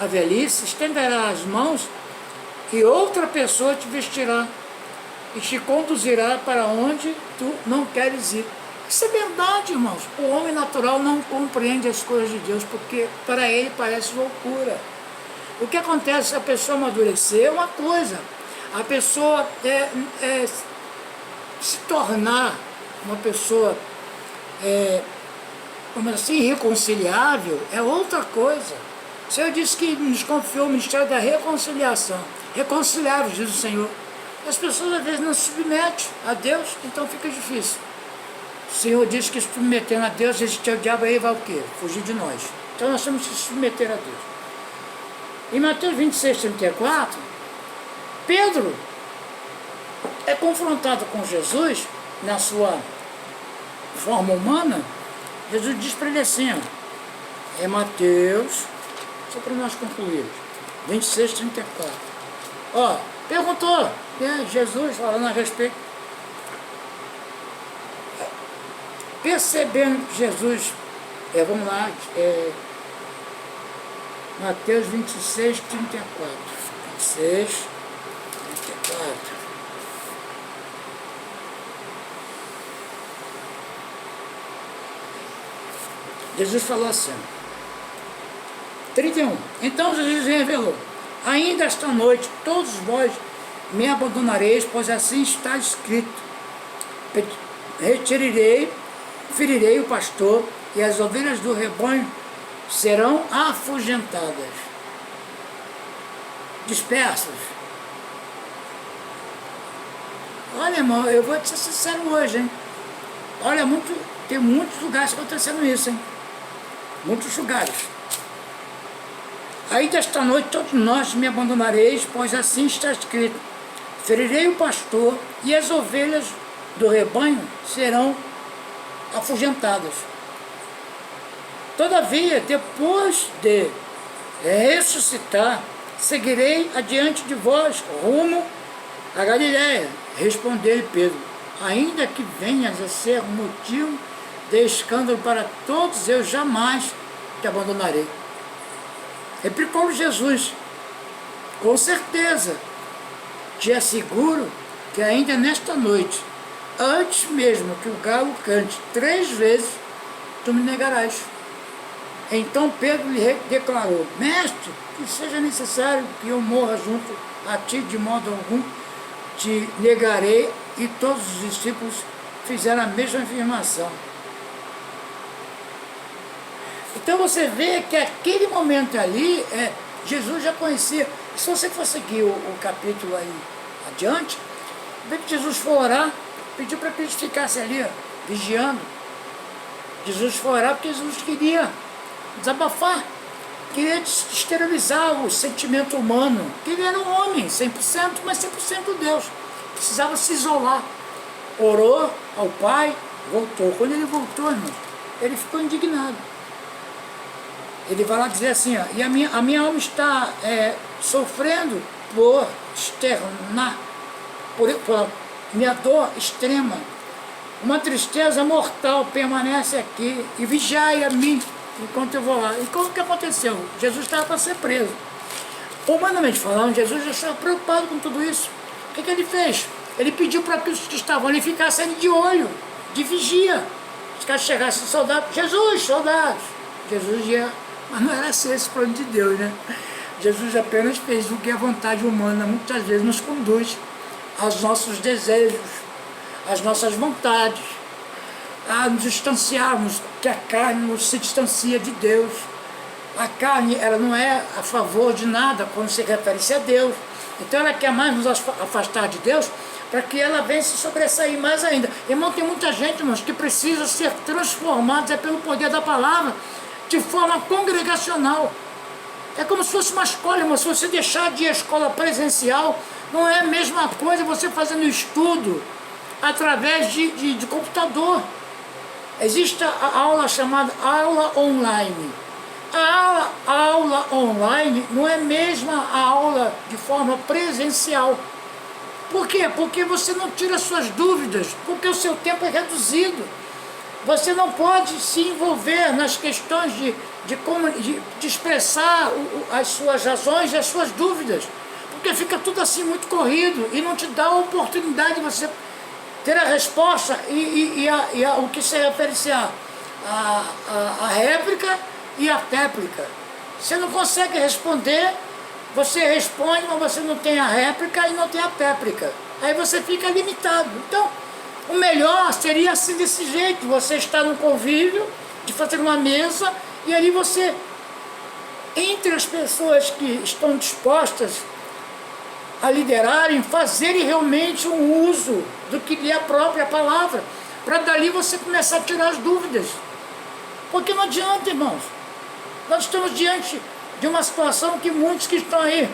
a velhice, estenderá as mãos e outra pessoa te vestirá e te conduzirá para onde tu não queres ir. Isso é verdade, irmãos. O homem natural não compreende as coisas de Deus, porque para ele parece loucura. O que acontece se a pessoa amadurecer é uma coisa. A pessoa se tornar uma pessoa como assim, irreconciliável é outra coisa. O Senhor disse que nos confiou o ministério da reconciliação. Reconciliável, diz o Senhor. As pessoas às vezes não se submetem a Deus, então fica difícil. O Senhor disse que se submetendo a Deus, resistir ao diabo, aí vai o quê? Fugir de nós. Então nós temos que se submeter a Deus. Em Mateus 26, 34, Pedro é confrontado com Jesus na sua forma humana. Jesus diz para ele assim, é Mateus, só para nós concluirmos, 26, 34. Ó, perguntou, né, Jesus falando a respeito. Percebendo que Jesus, vamos lá, Mateus 26, 34. 26, 34. Jesus falou assim, 31. Então Jesus revelou, ainda esta noite todos vós me abandonareis, pois assim está escrito, ferirei o pastor, e as ovelhas do rebanho serão afugentadas, dispersas. Olha, irmão, eu vou te ser sincero hoje, hein? Olha, tem muitos lugares acontecendo isso, hein? Muitos lugares. Aí desta noite todos nós me abandonareis, pois assim está escrito, ferirei o pastor, e as ovelhas do rebanho serão afugentadas. Todavia, depois de ressuscitar, seguirei adiante de vós, rumo a Galiléia. Respondeu-lhe Pedro, ainda que venhas a ser motivo de escândalo para todos, eu jamais te abandonarei. Replicou Jesus, com certeza, te asseguro que ainda nesta noite, antes mesmo que o galo cante 3 vezes, tu me negarás. Então Pedro lhe declarou, mestre, que seja necessário que eu morra junto a ti, de modo algum te negarei. E todos os discípulos fizeram a mesma afirmação. Então você vê que aquele momento ali, Jesus já conhecia. Se você for seguir o capítulo aí adiante, vê que Jesus foi orar, pediu para que eles ficassem ali, vigiando. Jesus foi orar porque Jesus queria desabafar, queria esterilizar o sentimento humano, que ele era um homem, 100%, mas 100% Deus. Precisava se isolar. Orou ao Pai, voltou. Quando ele voltou, irmão, ele ficou indignado. Ele vai lá dizer assim, ó, e a minha alma está sofrendo por externar, por minha dor extrema. Uma tristeza mortal permanece aqui, e vigiai a mim enquanto eu vou lá. E como que aconteceu? Jesus estava para ser preso. Humanamente falando, Jesus já estava preocupado com tudo isso. O que ele fez? Ele pediu para que os que estavam ali ficassem de olho, de vigia. Os caras chegassem soldados, Jesus, soldados. Jesus ia, mas não era assim esse plano de Deus, né? Jesus apenas fez o que a vontade humana muitas vezes nos conduz aos nossos desejos, às nossas vontades, a nos distanciarmos, que a carne se distancia de Deus. A carne, ela não é a favor de nada quando se refere-se a Deus. Então ela quer mais nos afastar de Deus, para que ela venha se sobressair mais ainda. Irmão, tem muita gente, irmãos, que precisa ser transformada pelo poder da palavra, de forma congregacional. É como se fosse uma escola, irmão. Se você deixar de ir à escola presencial, não é a mesma coisa você fazendo estudo através de computador. Existe a aula chamada aula online. A aula online não é a mesma aula de forma presencial. Por quê? Porque você não tira suas dúvidas, porque o seu tempo é reduzido. Você não pode se envolver nas questões de expressar as suas razões e as suas dúvidas, porque fica tudo assim muito corrido e não te dá a oportunidade de você ter a resposta o que se refere-se a réplica e a téplica. Você não consegue responder, você responde, mas você não tem a réplica e não tem a téplica. Aí você fica limitado. Então, o melhor seria assim, desse jeito, você estar no convívio, de fazer uma mesa, e ali você, entre as pessoas que estão dispostas a liderarem, fazerem realmente um uso do que é a própria palavra, para dali você começar a tirar as dúvidas. Porque não adianta, irmãos. Nós estamos diante de uma situação que muitos que estão aí,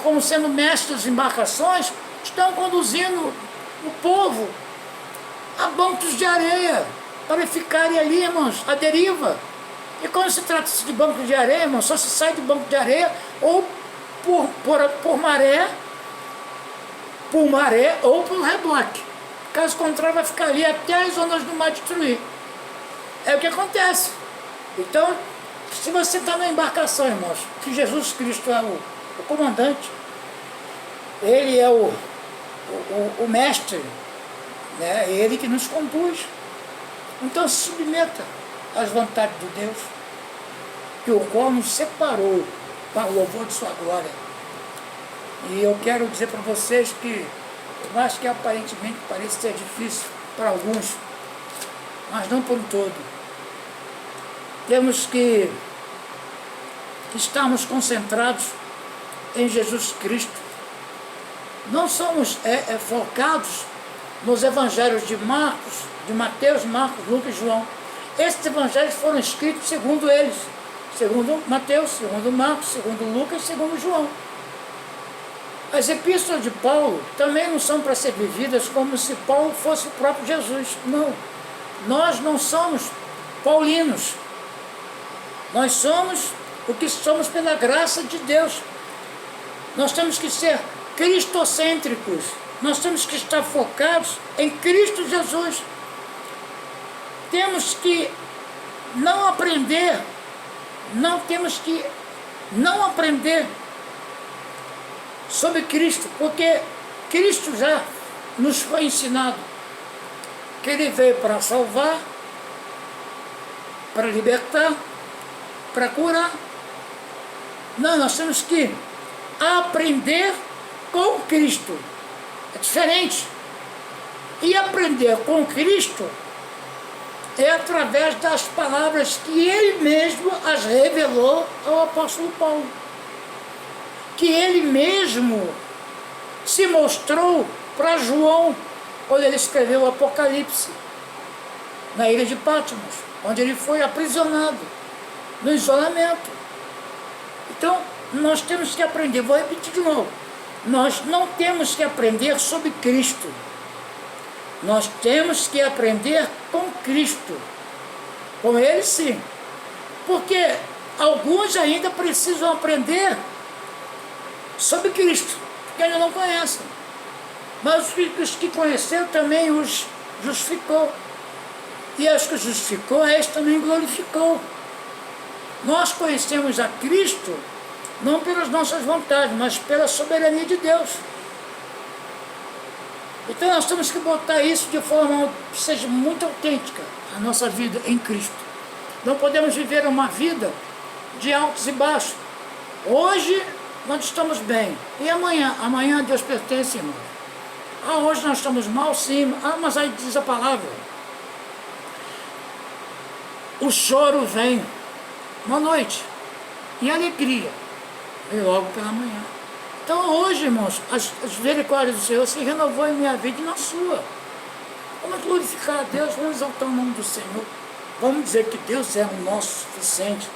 como sendo mestres de embarcações, estão conduzindo o povo a bancos de areia, para ficarem ali, irmãos, à deriva. E quando se trata de banco de areia, irmão, só se sai de banco de areia ou por maré ou por reboque. Caso contrário, vai ficar ali até as ondas do mar destruir. É o que acontece. Então, se você está na embarcação, irmãos, que Jesus Cristo é o comandante, Ele é o mestre, né? Ele que nos conduz. Então se submeta às vontades de Deus, que o qual nos separou para o louvor de sua glória. E eu quero dizer para vocês que, por mais que aparentemente pareça ser difícil para alguns, mas não por todo, temos que estarmos concentrados em Jesus Cristo. Não somos focados nos evangelhos de Mateus, Marcos, Lucas e João. Esses evangelhos foram escritos segundo eles, segundo Mateus, segundo Marcos, segundo Lucas e segundo João. As epístolas de Paulo também não são para ser vividas como se Paulo fosse o próprio Jesus. Não, nós não somos paulinos. Nós somos o que somos pela graça de Deus. Nós temos que ser cristocêntricos. Nós temos que estar focados em Cristo Jesus. Temos que não aprender sobre Cristo, porque Cristo já nos foi ensinado que Ele veio para salvar, para libertar, para curar. Não, nós temos que aprender com Cristo. É diferente. E aprender com Cristo é através das palavras que Ele mesmo as revelou ao apóstolo Paulo. Que Ele mesmo se mostrou para João, quando ele escreveu o Apocalipse, na ilha de Patmos, onde ele foi aprisionado, no isolamento. Então, nós temos que aprender, vou repetir de novo, nós não temos que aprender sobre Cristo, nós temos que aprender com Cristo, com Ele sim, porque alguns ainda precisam aprender sobre Cristo, porque ainda não conhecem, mas os que conheceram também os justificou, e os que justificou, a este também glorificou. Nós conhecemos a Cristo não pelas nossas vontades, mas pela soberania de Deus. Então nós temos que botar isso de forma que seja muito autêntica, a nossa vida em Cristo. Não podemos viver uma vida de altos e baixos. Hoje nós estamos bem, e amanhã? Amanhã Deus pertence, irmão. Hoje nós estamos mal, sim. Mas aí diz a palavra, o choro vem uma noite, e a alegria vem logo pela manhã. Então hoje, irmãos, as misericórdias do Senhor se renovou em minha vida e na sua. Vamos glorificar a Deus, vamos exaltar o nome do Senhor. Vamos dizer que Deus é o nosso suficiente.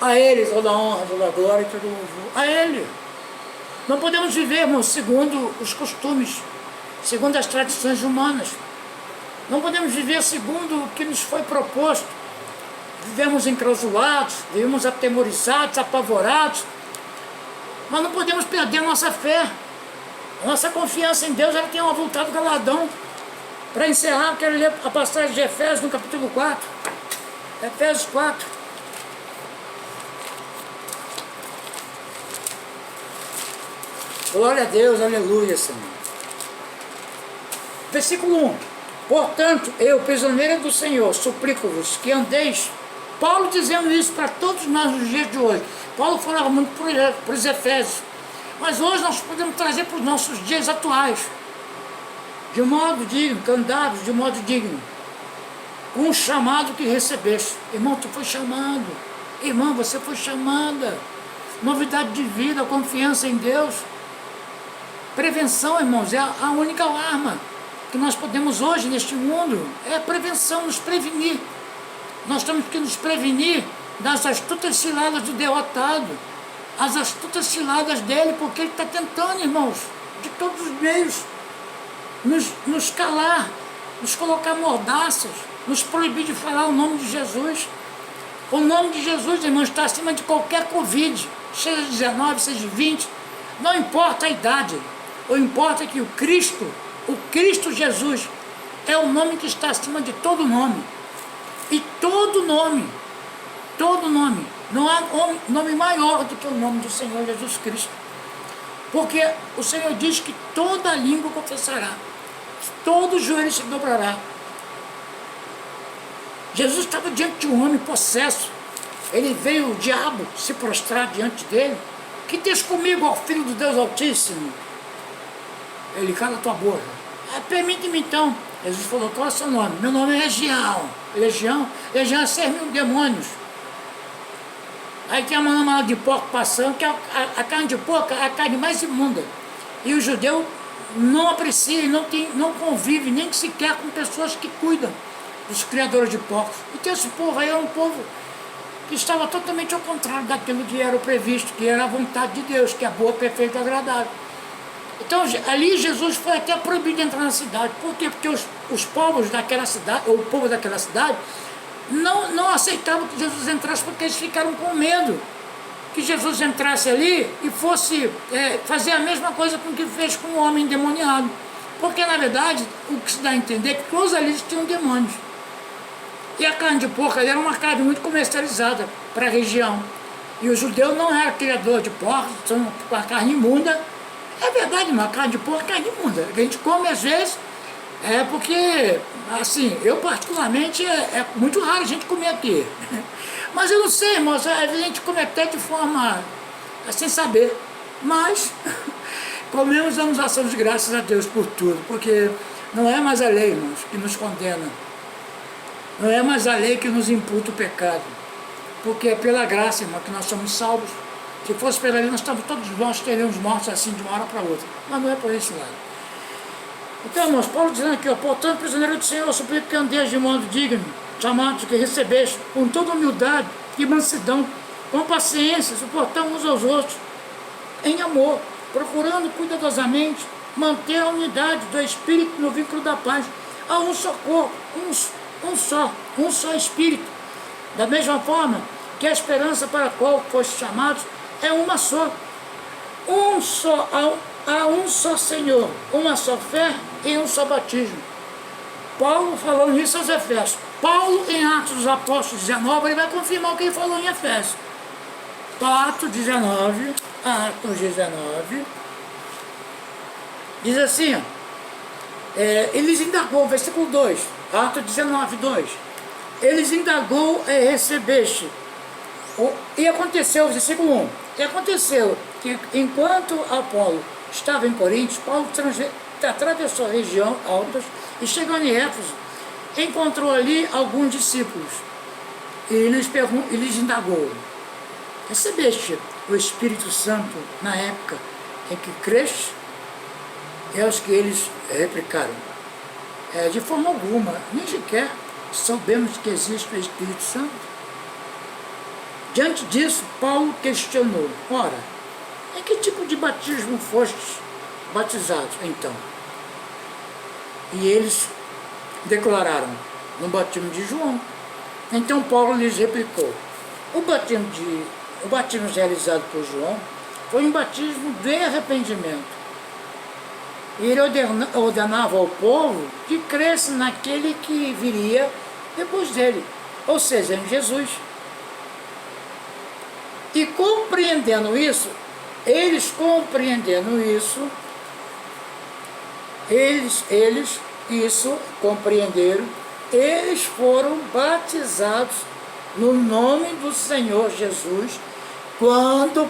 A Ele toda a honra, toda a glória e todo o louvor. A Ele. Não podemos viver, irmãos, segundo os costumes, segundo as tradições humanas. Não podemos viver segundo o que nos foi proposto. Vivemos enclausulados, vivemos atemorizados, apavorados. Mas não podemos perder a nossa fé. A nossa confiança em Deus, ela tem um avultado galadão. Para encerrar, eu quero ler a passagem de Efésios, no capítulo 4. Efésios 4. Glória a Deus, aleluia, Senhor. Versículo 1. Portanto, eu, prisioneiro do Senhor, suplico-vos que andeis. Paulo dizendo isso para todos nós nos dias de hoje. Paulo falava muito para os Efésios. Mas hoje nós podemos trazer para os nossos dias atuais. De modo digno, que andares de modo digno. Com o chamado que recebeste. Irmão, tu foi chamado. Irmã, você foi chamada. Novidade de vida, confiança em Deus. Prevenção, irmãos, é a única arma que nós podemos hoje neste mundo. É a prevenção, nos prevenir. Nós temos que nos prevenir das astutas ciladas do derrotado, as astutas ciladas dele, porque ele está tentando, irmãos, de todos os meios, nos calar, nos colocar mordaças, nos proibir de falar o nome de Jesus. O nome de Jesus, irmão, está acima de qualquer Covid, seja 19, seja 20, não importa a idade. O importa é que o Cristo Jesus, é o nome que está acima de todo nome. E todo nome, não há nome maior do que o nome do Senhor Jesus Cristo. Porque o Senhor diz que toda língua confessará, todo joelho se dobrará. Jesus estava diante de um homem possesso. Ele veio, o diabo, se prostrar diante dele. Que tens comigo, ó Filho do Deus Altíssimo? Ele, cala a tua boca. Permite-me então. Jesus falou, qual é o seu nome? Meu nome é Legião. Legião é 6.000 demônios. Aí tem a manada de porco passando, que a carne de porco é a carne mais imunda. E o judeu não aprecia, não convive nem sequer com pessoas que cuidam dos criadores de porcos. Então esse povo aí é um povo que estava totalmente ao contrário daquilo que era o previsto, que era a vontade de Deus, que é boa, perfeita e agradável. Então ali Jesus foi até proibido de entrar na cidade. Por quê? Porque os povos daquela cidade, ou o povo daquela cidade, não aceitavam que Jesus entrasse, porque eles ficaram com medo que Jesus entrasse ali e fosse fazer a mesma coisa com que fez com o homem endemoniado. Porque na verdade, o que se dá a entender é que todos ali tinham demônios. E a carne de porco era uma carne muito comercializada para a região. E o judeu não era criador de porcos, são com a carne imunda. É verdade, mas a carne de porco é carne imunda. A gente come às vezes, porque, assim, eu particularmente, é muito raro a gente comer aqui. Mas eu não sei, irmãos, a gente come até de forma, sem saber. Mas, comemos, damos ações de graças a Deus por tudo, porque não é mais a lei, irmãos, que nos condena. Não é mais a lei que nos imputa o pecado, porque é pela graça, irmão, que nós somos salvos. Se fosse pela lei, nós teríamos mortos assim de uma hora para outra. Mas não é por esse lado. Então, irmãos, Paulo dizendo aqui, portanto, prisioneiro do Senhor, eu suplico que andeis de modo digno, chamados que recebeste, com toda humildade e mansidão, com paciência, suportando uns aos outros, em amor, procurando cuidadosamente manter a unidade do Espírito no vínculo da paz. Há um só corpo, um só Espírito. Da mesma forma que a esperança para a qual foste chamados é uma só. Há um só Senhor, uma só fé e um só batismo. Paulo falando isso aos Efésios. Paulo, em Atos dos Apóstolos 19, ele vai confirmar o que ele falou em Efésios. Atos 19, diz assim, eles indagou, versículo 2, Atos 19, 2. Eles indagou e recebeste. E aconteceu, versículo 1, e aconteceu que enquanto Apolo estava em Coríntios, Paulo atravessou a região altas e chegando em Éfeso, encontrou ali alguns discípulos e lhes indagou, recebeste o Espírito Santo na época em que creste? E aos que eles replicaram, de forma alguma, nem sequer soubemos que existe o Espírito Santo. Diante disso, Paulo questionou, ora, em que tipo de batismo fostes batizados, então? E eles declararam, no batismo de João. Então Paulo lhes replicou, o batismo realizado por João foi um batismo de arrependimento. E ele ordenava ao povo que cresce naquele que viria depois dele, ou seja, em Jesus. E compreendendo isso, eles compreenderam, eles foram batizados no nome do Senhor Jesus, quando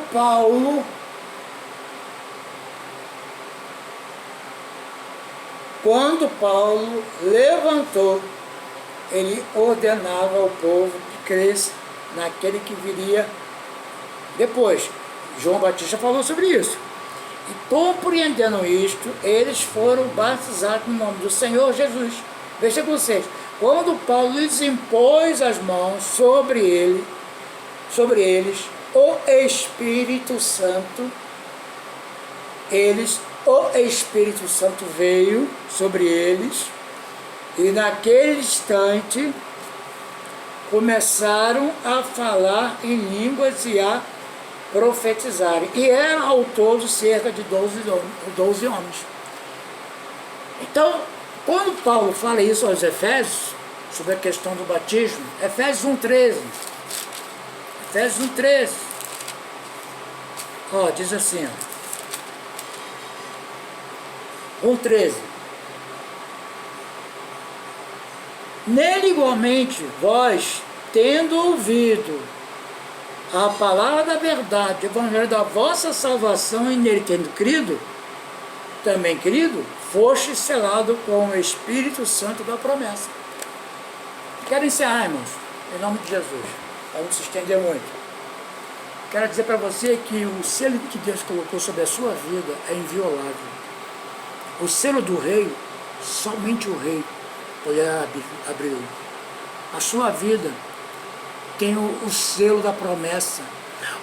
Paulo levantou, ele ordenava ao povo que cresce naquele que viria depois. João Batista falou sobre isso. E compreendendo isto, eles foram batizados no nome do Senhor Jesus. Versículo 6. Quando Paulo lhes impôs as mãos sobre eles, o Espírito Santo veio sobre eles, e naquele instante começaram a falar em línguas e a profetizarem. E eram ao todo cerca de 12 homens. Então, quando Paulo fala isso aos Efésios, sobre a questão do batismo, Efésios 1,13. Efésios 1,13. Ó, diz assim, ó. 1,13. Nele igualmente, vós, tendo ouvido a palavra da verdade, o evangelho da vossa salvação, e nele tendo crido, também crido, foste selado com o Espírito Santo da promessa. Quero encerrar, irmãos, em nome de Jesus, para não se estender muito. Quero dizer para você que o selo que Deus colocou sobre a sua vida é inviolável. O selo do rei, somente o rei poderá abrir. A sua vida tem o selo da promessa,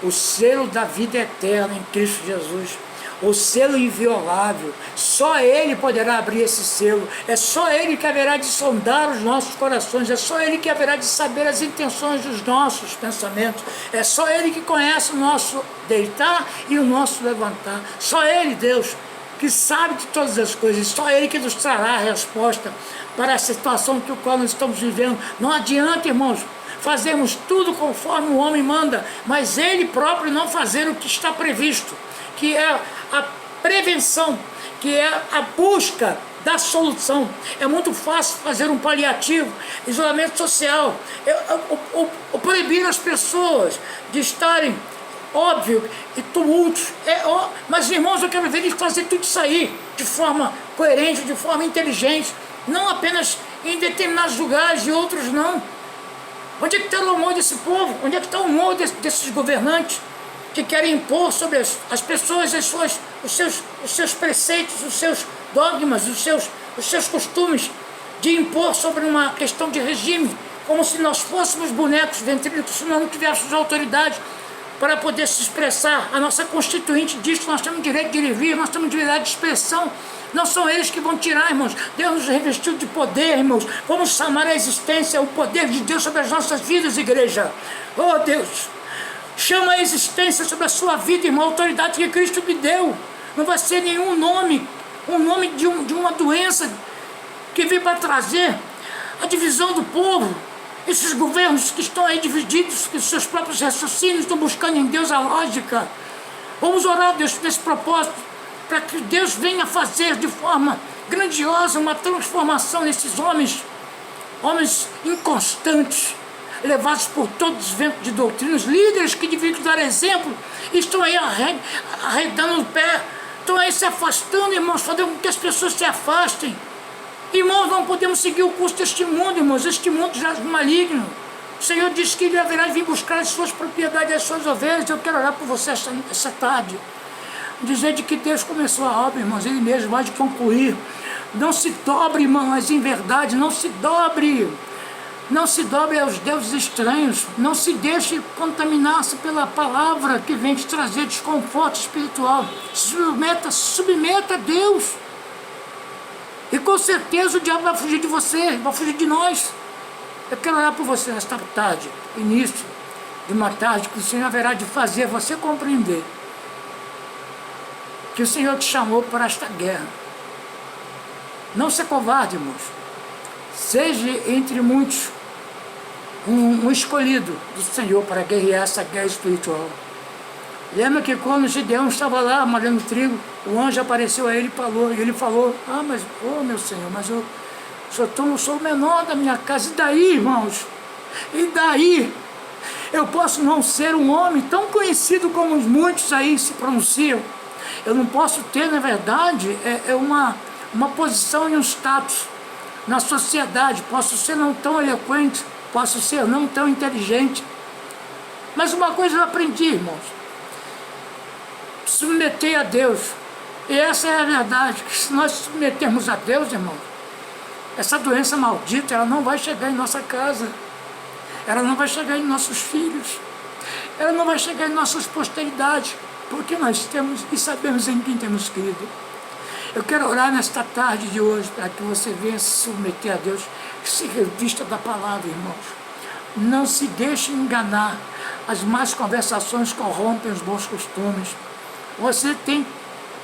o selo da vida eterna em Cristo Jesus, o selo inviolável. Só Ele poderá abrir esse selo. É só Ele que haverá de sondar os nossos corações. É só Ele que haverá de saber as intenções dos nossos pensamentos. É só Ele que conhece o nosso deitar e o nosso levantar. Só Ele, Deus, que sabe de todas as coisas. Só Ele que nos trará a resposta para a situação que o qual nós estamos vivendo. Não adianta, irmãos, fazermos tudo conforme o homem manda, mas Ele próprio não fazer o que está previsto, que é a prevenção, que é a busca da solução. É muito fácil fazer um paliativo, isolamento social, proibir as pessoas de estarem, óbvio, e tumultos. Mas, irmãos, eu quero ver eles fazer tudo isso aí de forma coerente, de forma inteligente, não apenas em determinados lugares e outros não. Onde é que está o amor desse povo? Onde é que está o amor desses governantes que querem impor sobre as pessoas os seus preceitos, os seus dogmas, os seus costumes, de impor sobre uma questão de regime, como se nós fôssemos bonecos ventrílocos, se nós não tivéssemos autoridade para poder se expressar. A nossa Constituinte diz que nós temos direito de ir e vir, nós temos direito de expressão. Não são eles que vão tirar, irmãos. Deus nos revestiu de poder, irmãos. Vamos chamar a existência, o poder de Deus sobre as nossas vidas, igreja. Oh, Deus, chama a existência sobre a sua vida, irmão, a autoridade que Cristo me deu. Não vai ser nenhum nome, um nome de uma doença que vem para trazer a divisão do povo. Esses governos que estão aí divididos, que seus próprios raciocínios estão buscando em Deus a lógica. Vamos orar, Deus, nesse propósito, para que Deus venha fazer de forma grandiosa uma transformação nesses homens inconstantes, levados por todos os ventos de doutrinas, líderes que deviam dar exemplo, estão aí arredando o pé, estão aí se afastando, irmãos, fazendo com que as pessoas se afastem. Irmãos, não podemos seguir o curso deste mundo, irmãos. Este mundo já é maligno. O Senhor disse que Ele haverá de vir buscar as suas propriedades, as suas ovelhas. Eu quero orar por você essa tarde, dizer de que Deus começou a obra, irmãos, Ele mesmo vai de concluir. Não se dobre, irmãos, em verdade, não se dobre. Não se dobre aos deuses estranhos. Não se deixe contaminar-se pela palavra que vem te trazer desconforto espiritual. Submeta a Deus. E com certeza o diabo vai fugir de você, vai fugir de nós. Eu quero orar por você nesta tarde, início de uma tarde que o Senhor haverá de fazer você compreender que o Senhor te chamou para esta guerra. Não se covarde, irmãos. Seja entre muitos um escolhido do Senhor para guerrear essa guerra espiritual. Lembra que quando o Gideão estava lá malhando trigo, o anjo apareceu a ele e ele falou, mas, meu Senhor, mas eu sou o menor da minha casa, e daí, irmãos? E daí? Eu posso não ser um homem tão conhecido como muitos aí se pronunciam. Eu não posso ter, na verdade, uma posição e um status na sociedade. Posso ser não tão eloquente, posso ser não tão inteligente. Mas uma coisa eu aprendi, irmãos. Submeter a Deus. E essa é a verdade, que se nós submetermos a Deus, irmão, essa doença maldita, ela não vai chegar em nossa casa, ela não vai chegar em nossos filhos, ela não vai chegar em nossas posteridades, porque nós temos e sabemos em quem temos crido. Eu quero orar nesta tarde de hoje, para que você venha se submeter a Deus, se revista da palavra, irmãos. Não se deixe enganar. As más conversações corrompem os bons costumes. Você tem,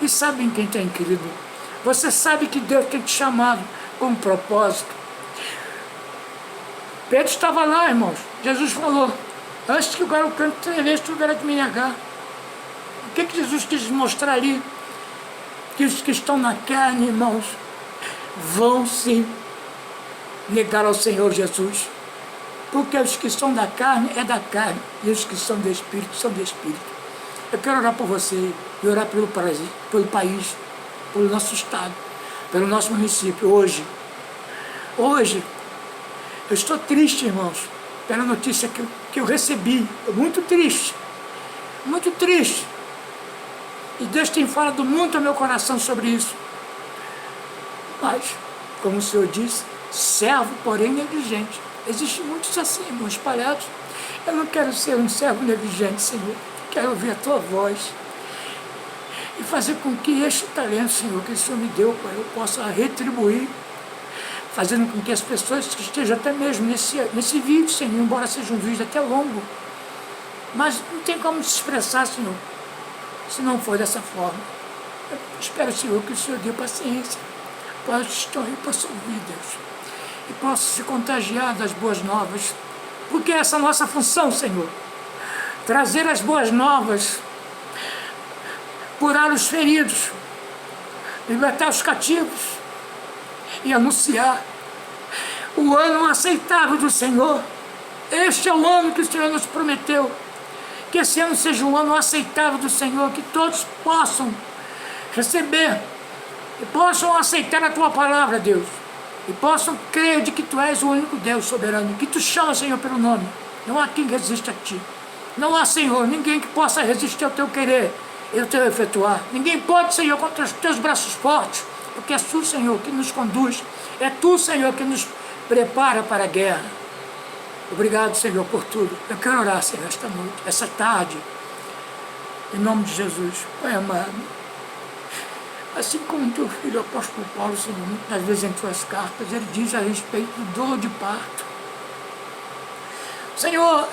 e sabe em quem tem crido. Você sabe que Deus tem te chamado com um propósito. Pedro estava lá, irmãos. Jesus falou, antes que o galo cante 3 vezes, tu verás de me negar. O que Jesus quis mostrar ali? Que os que estão na carne, irmãos, vão sim negar ao Senhor Jesus. Porque os que são da carne é da carne, e os que são do Espírito são do Espírito. Eu quero orar por você, e orar pelo país, pelo nosso estado, pelo nosso município. Hoje, eu estou triste, irmãos, pela notícia que eu recebi. Muito triste, muito triste. E Deus tem falado muito ao meu coração sobre isso. Mas, como o Senhor disse, servo, porém negligente. Existem muitos assim, irmãos, espalhados. Eu não quero ser um servo negligente, Senhor. Quero ouvir a Tua voz e fazer com que este talento, Senhor, que o Senhor me deu, Pai, eu possa retribuir, fazendo com que as pessoas que estejam até mesmo nesse vídeo, Senhor, embora seja um vídeo até longo, mas não tem como se expressar, Senhor, se não for dessa forma. Eu espero, Senhor, que o Senhor dê paciência para os que estão aí, possam ouvir, Deus, e possam se contagiar das boas novas, porque essa é a nossa função, Senhor, trazer as boas novas, curar os feridos, libertar os cativos e anunciar o ano aceitável do Senhor. Este é o ano que o Senhor nos prometeu, que esse ano seja um ano aceitável do Senhor, que todos possam receber e possam aceitar a Tua palavra, Deus, e possam crer de que Tu és o único Deus soberano, que Tu chamas, Senhor, pelo nome. Não há quem resista a Ti. Não há, Senhor, ninguém que possa resistir ao Teu querer e ao Teu efetuar. Ninguém pode, Senhor, contra os Teus braços fortes, porque és Tu, Senhor, que nos conduz. É Tu, Senhor, que nos prepara para a guerra. Obrigado, Senhor, por tudo. Eu quero orar, Senhor, esta noite, essa tarde, em nome de Jesus. Pai amado, assim como Teu filho, o apóstolo Paulo, Senhor, muitas vezes em Tuas cartas, ele diz a respeito do dor de parto. Senhor,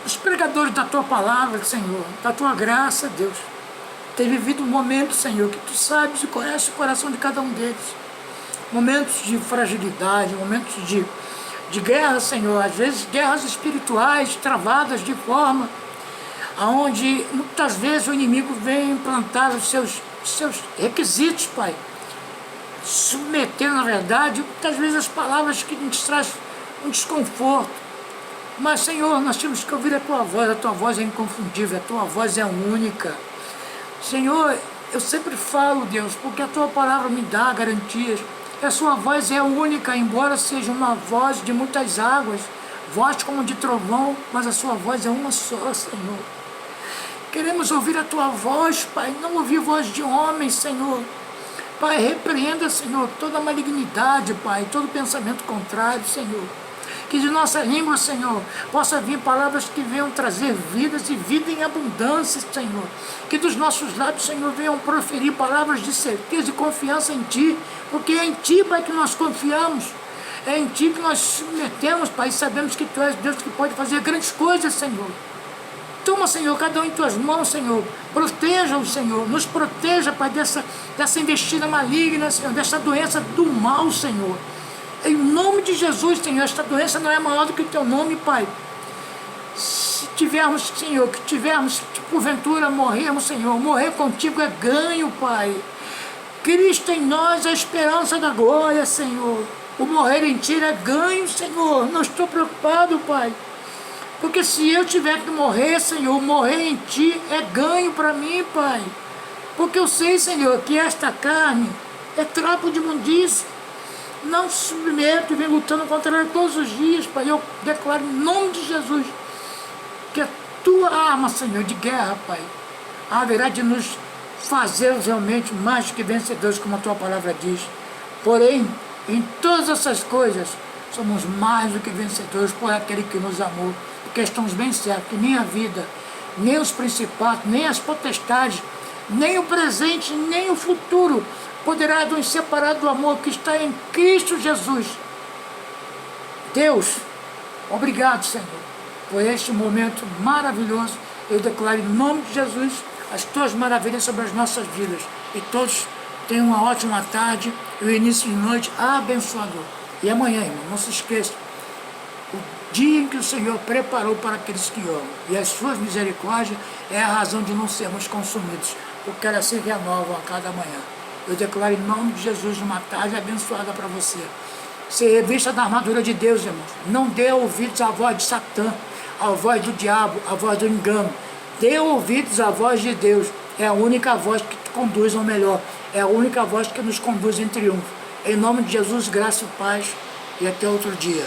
os pregadores da Tua palavra, Senhor, da Tua graça, Deus, têm vivido um momento, Senhor, que Tu sabes e conheces o coração de cada um deles. Momentos de fragilidade, momentos de guerra, Senhor, às vezes guerras espirituais travadas de forma onde muitas vezes o inimigo vem implantar os seus requisitos, Pai, submeter, na verdade, muitas vezes as palavras que nos trazem um desconforto. Mas, Senhor, nós temos que ouvir a Tua voz é inconfundível, a Tua voz é única. Senhor, eu sempre falo, Deus, porque a Tua palavra me dá garantias. A Sua voz é única, embora seja uma voz de muitas águas, voz como de trovão, mas a Sua voz é uma só, Senhor. Queremos ouvir a Tua voz, Pai, não ouvir voz de homem, Senhor. Pai, repreenda, Senhor, toda malignidade, Pai, todo pensamento contrário, Senhor. Que de nossa língua, Senhor, possa vir palavras que venham trazer vidas e vida em abundância, Senhor. Que dos nossos lábios, Senhor, venham proferir palavras de certeza e confiança em Ti, porque é em Ti, Pai, que nós confiamos. É em Ti que nós submetemos, Pai, e sabemos que Tu és Deus que pode fazer grandes coisas, Senhor. Toma, Senhor, cada um em Tuas mãos, Senhor. Proteja-o, Senhor. Nos proteja, Pai, dessa investida maligna, Senhor, dessa doença do mal, Senhor. Em nome de Jesus, Senhor, esta doença não é maior do que o Teu nome, Pai. Se tivermos, Senhor, porventura, morrermos, Senhor, morrer contigo é ganho, Pai. Cristo em nós é a esperança da glória, Senhor. O morrer em Ti é ganho, Senhor. Não estou preocupado, Pai. Porque se eu tiver que morrer, Senhor, morrer em Ti é ganho para mim, Pai. Porque eu sei, Senhor, que esta carne é trapo de imundícia. Não se submete e vem lutando contra ela todos os dias, Pai. Eu declaro em nome de Jesus que a Tua arma, Senhor, de guerra, Pai, haverá de nos fazer realmente mais do que vencedores, como a Tua palavra diz. Porém, em todas essas coisas, somos mais do que vencedores por aquele que nos amou. Porque estamos bem certos que nem a vida, nem os principados, nem as potestades, nem o presente, nem o futuro poderá nos separar do amor que está em Cristo Jesus. Deus Obrigado, Senhor, por este momento maravilhoso. Eu declaro em nome de Jesus as tuas maravilhas sobre as nossas vidas. E todos tenham uma ótima tarde e o início de noite abençoador. E amanhã, irmão, não se esqueça, o dia em que o Senhor preparou para aqueles que amam. E as suas misericórdias é a razão de não sermos consumidos, porque elas se renovam a cada manhã. Eu declaro em nome de Jesus uma tarde abençoada para você. Se revista da armadura de Deus, irmãos. Não dê ouvidos à voz de Satã, à voz do diabo, à voz do engano. Dê ouvidos à voz de Deus. É a única voz que te conduz ao melhor. É a única voz que nos conduz em triunfo. Em nome de Jesus, graça e paz. E até outro dia.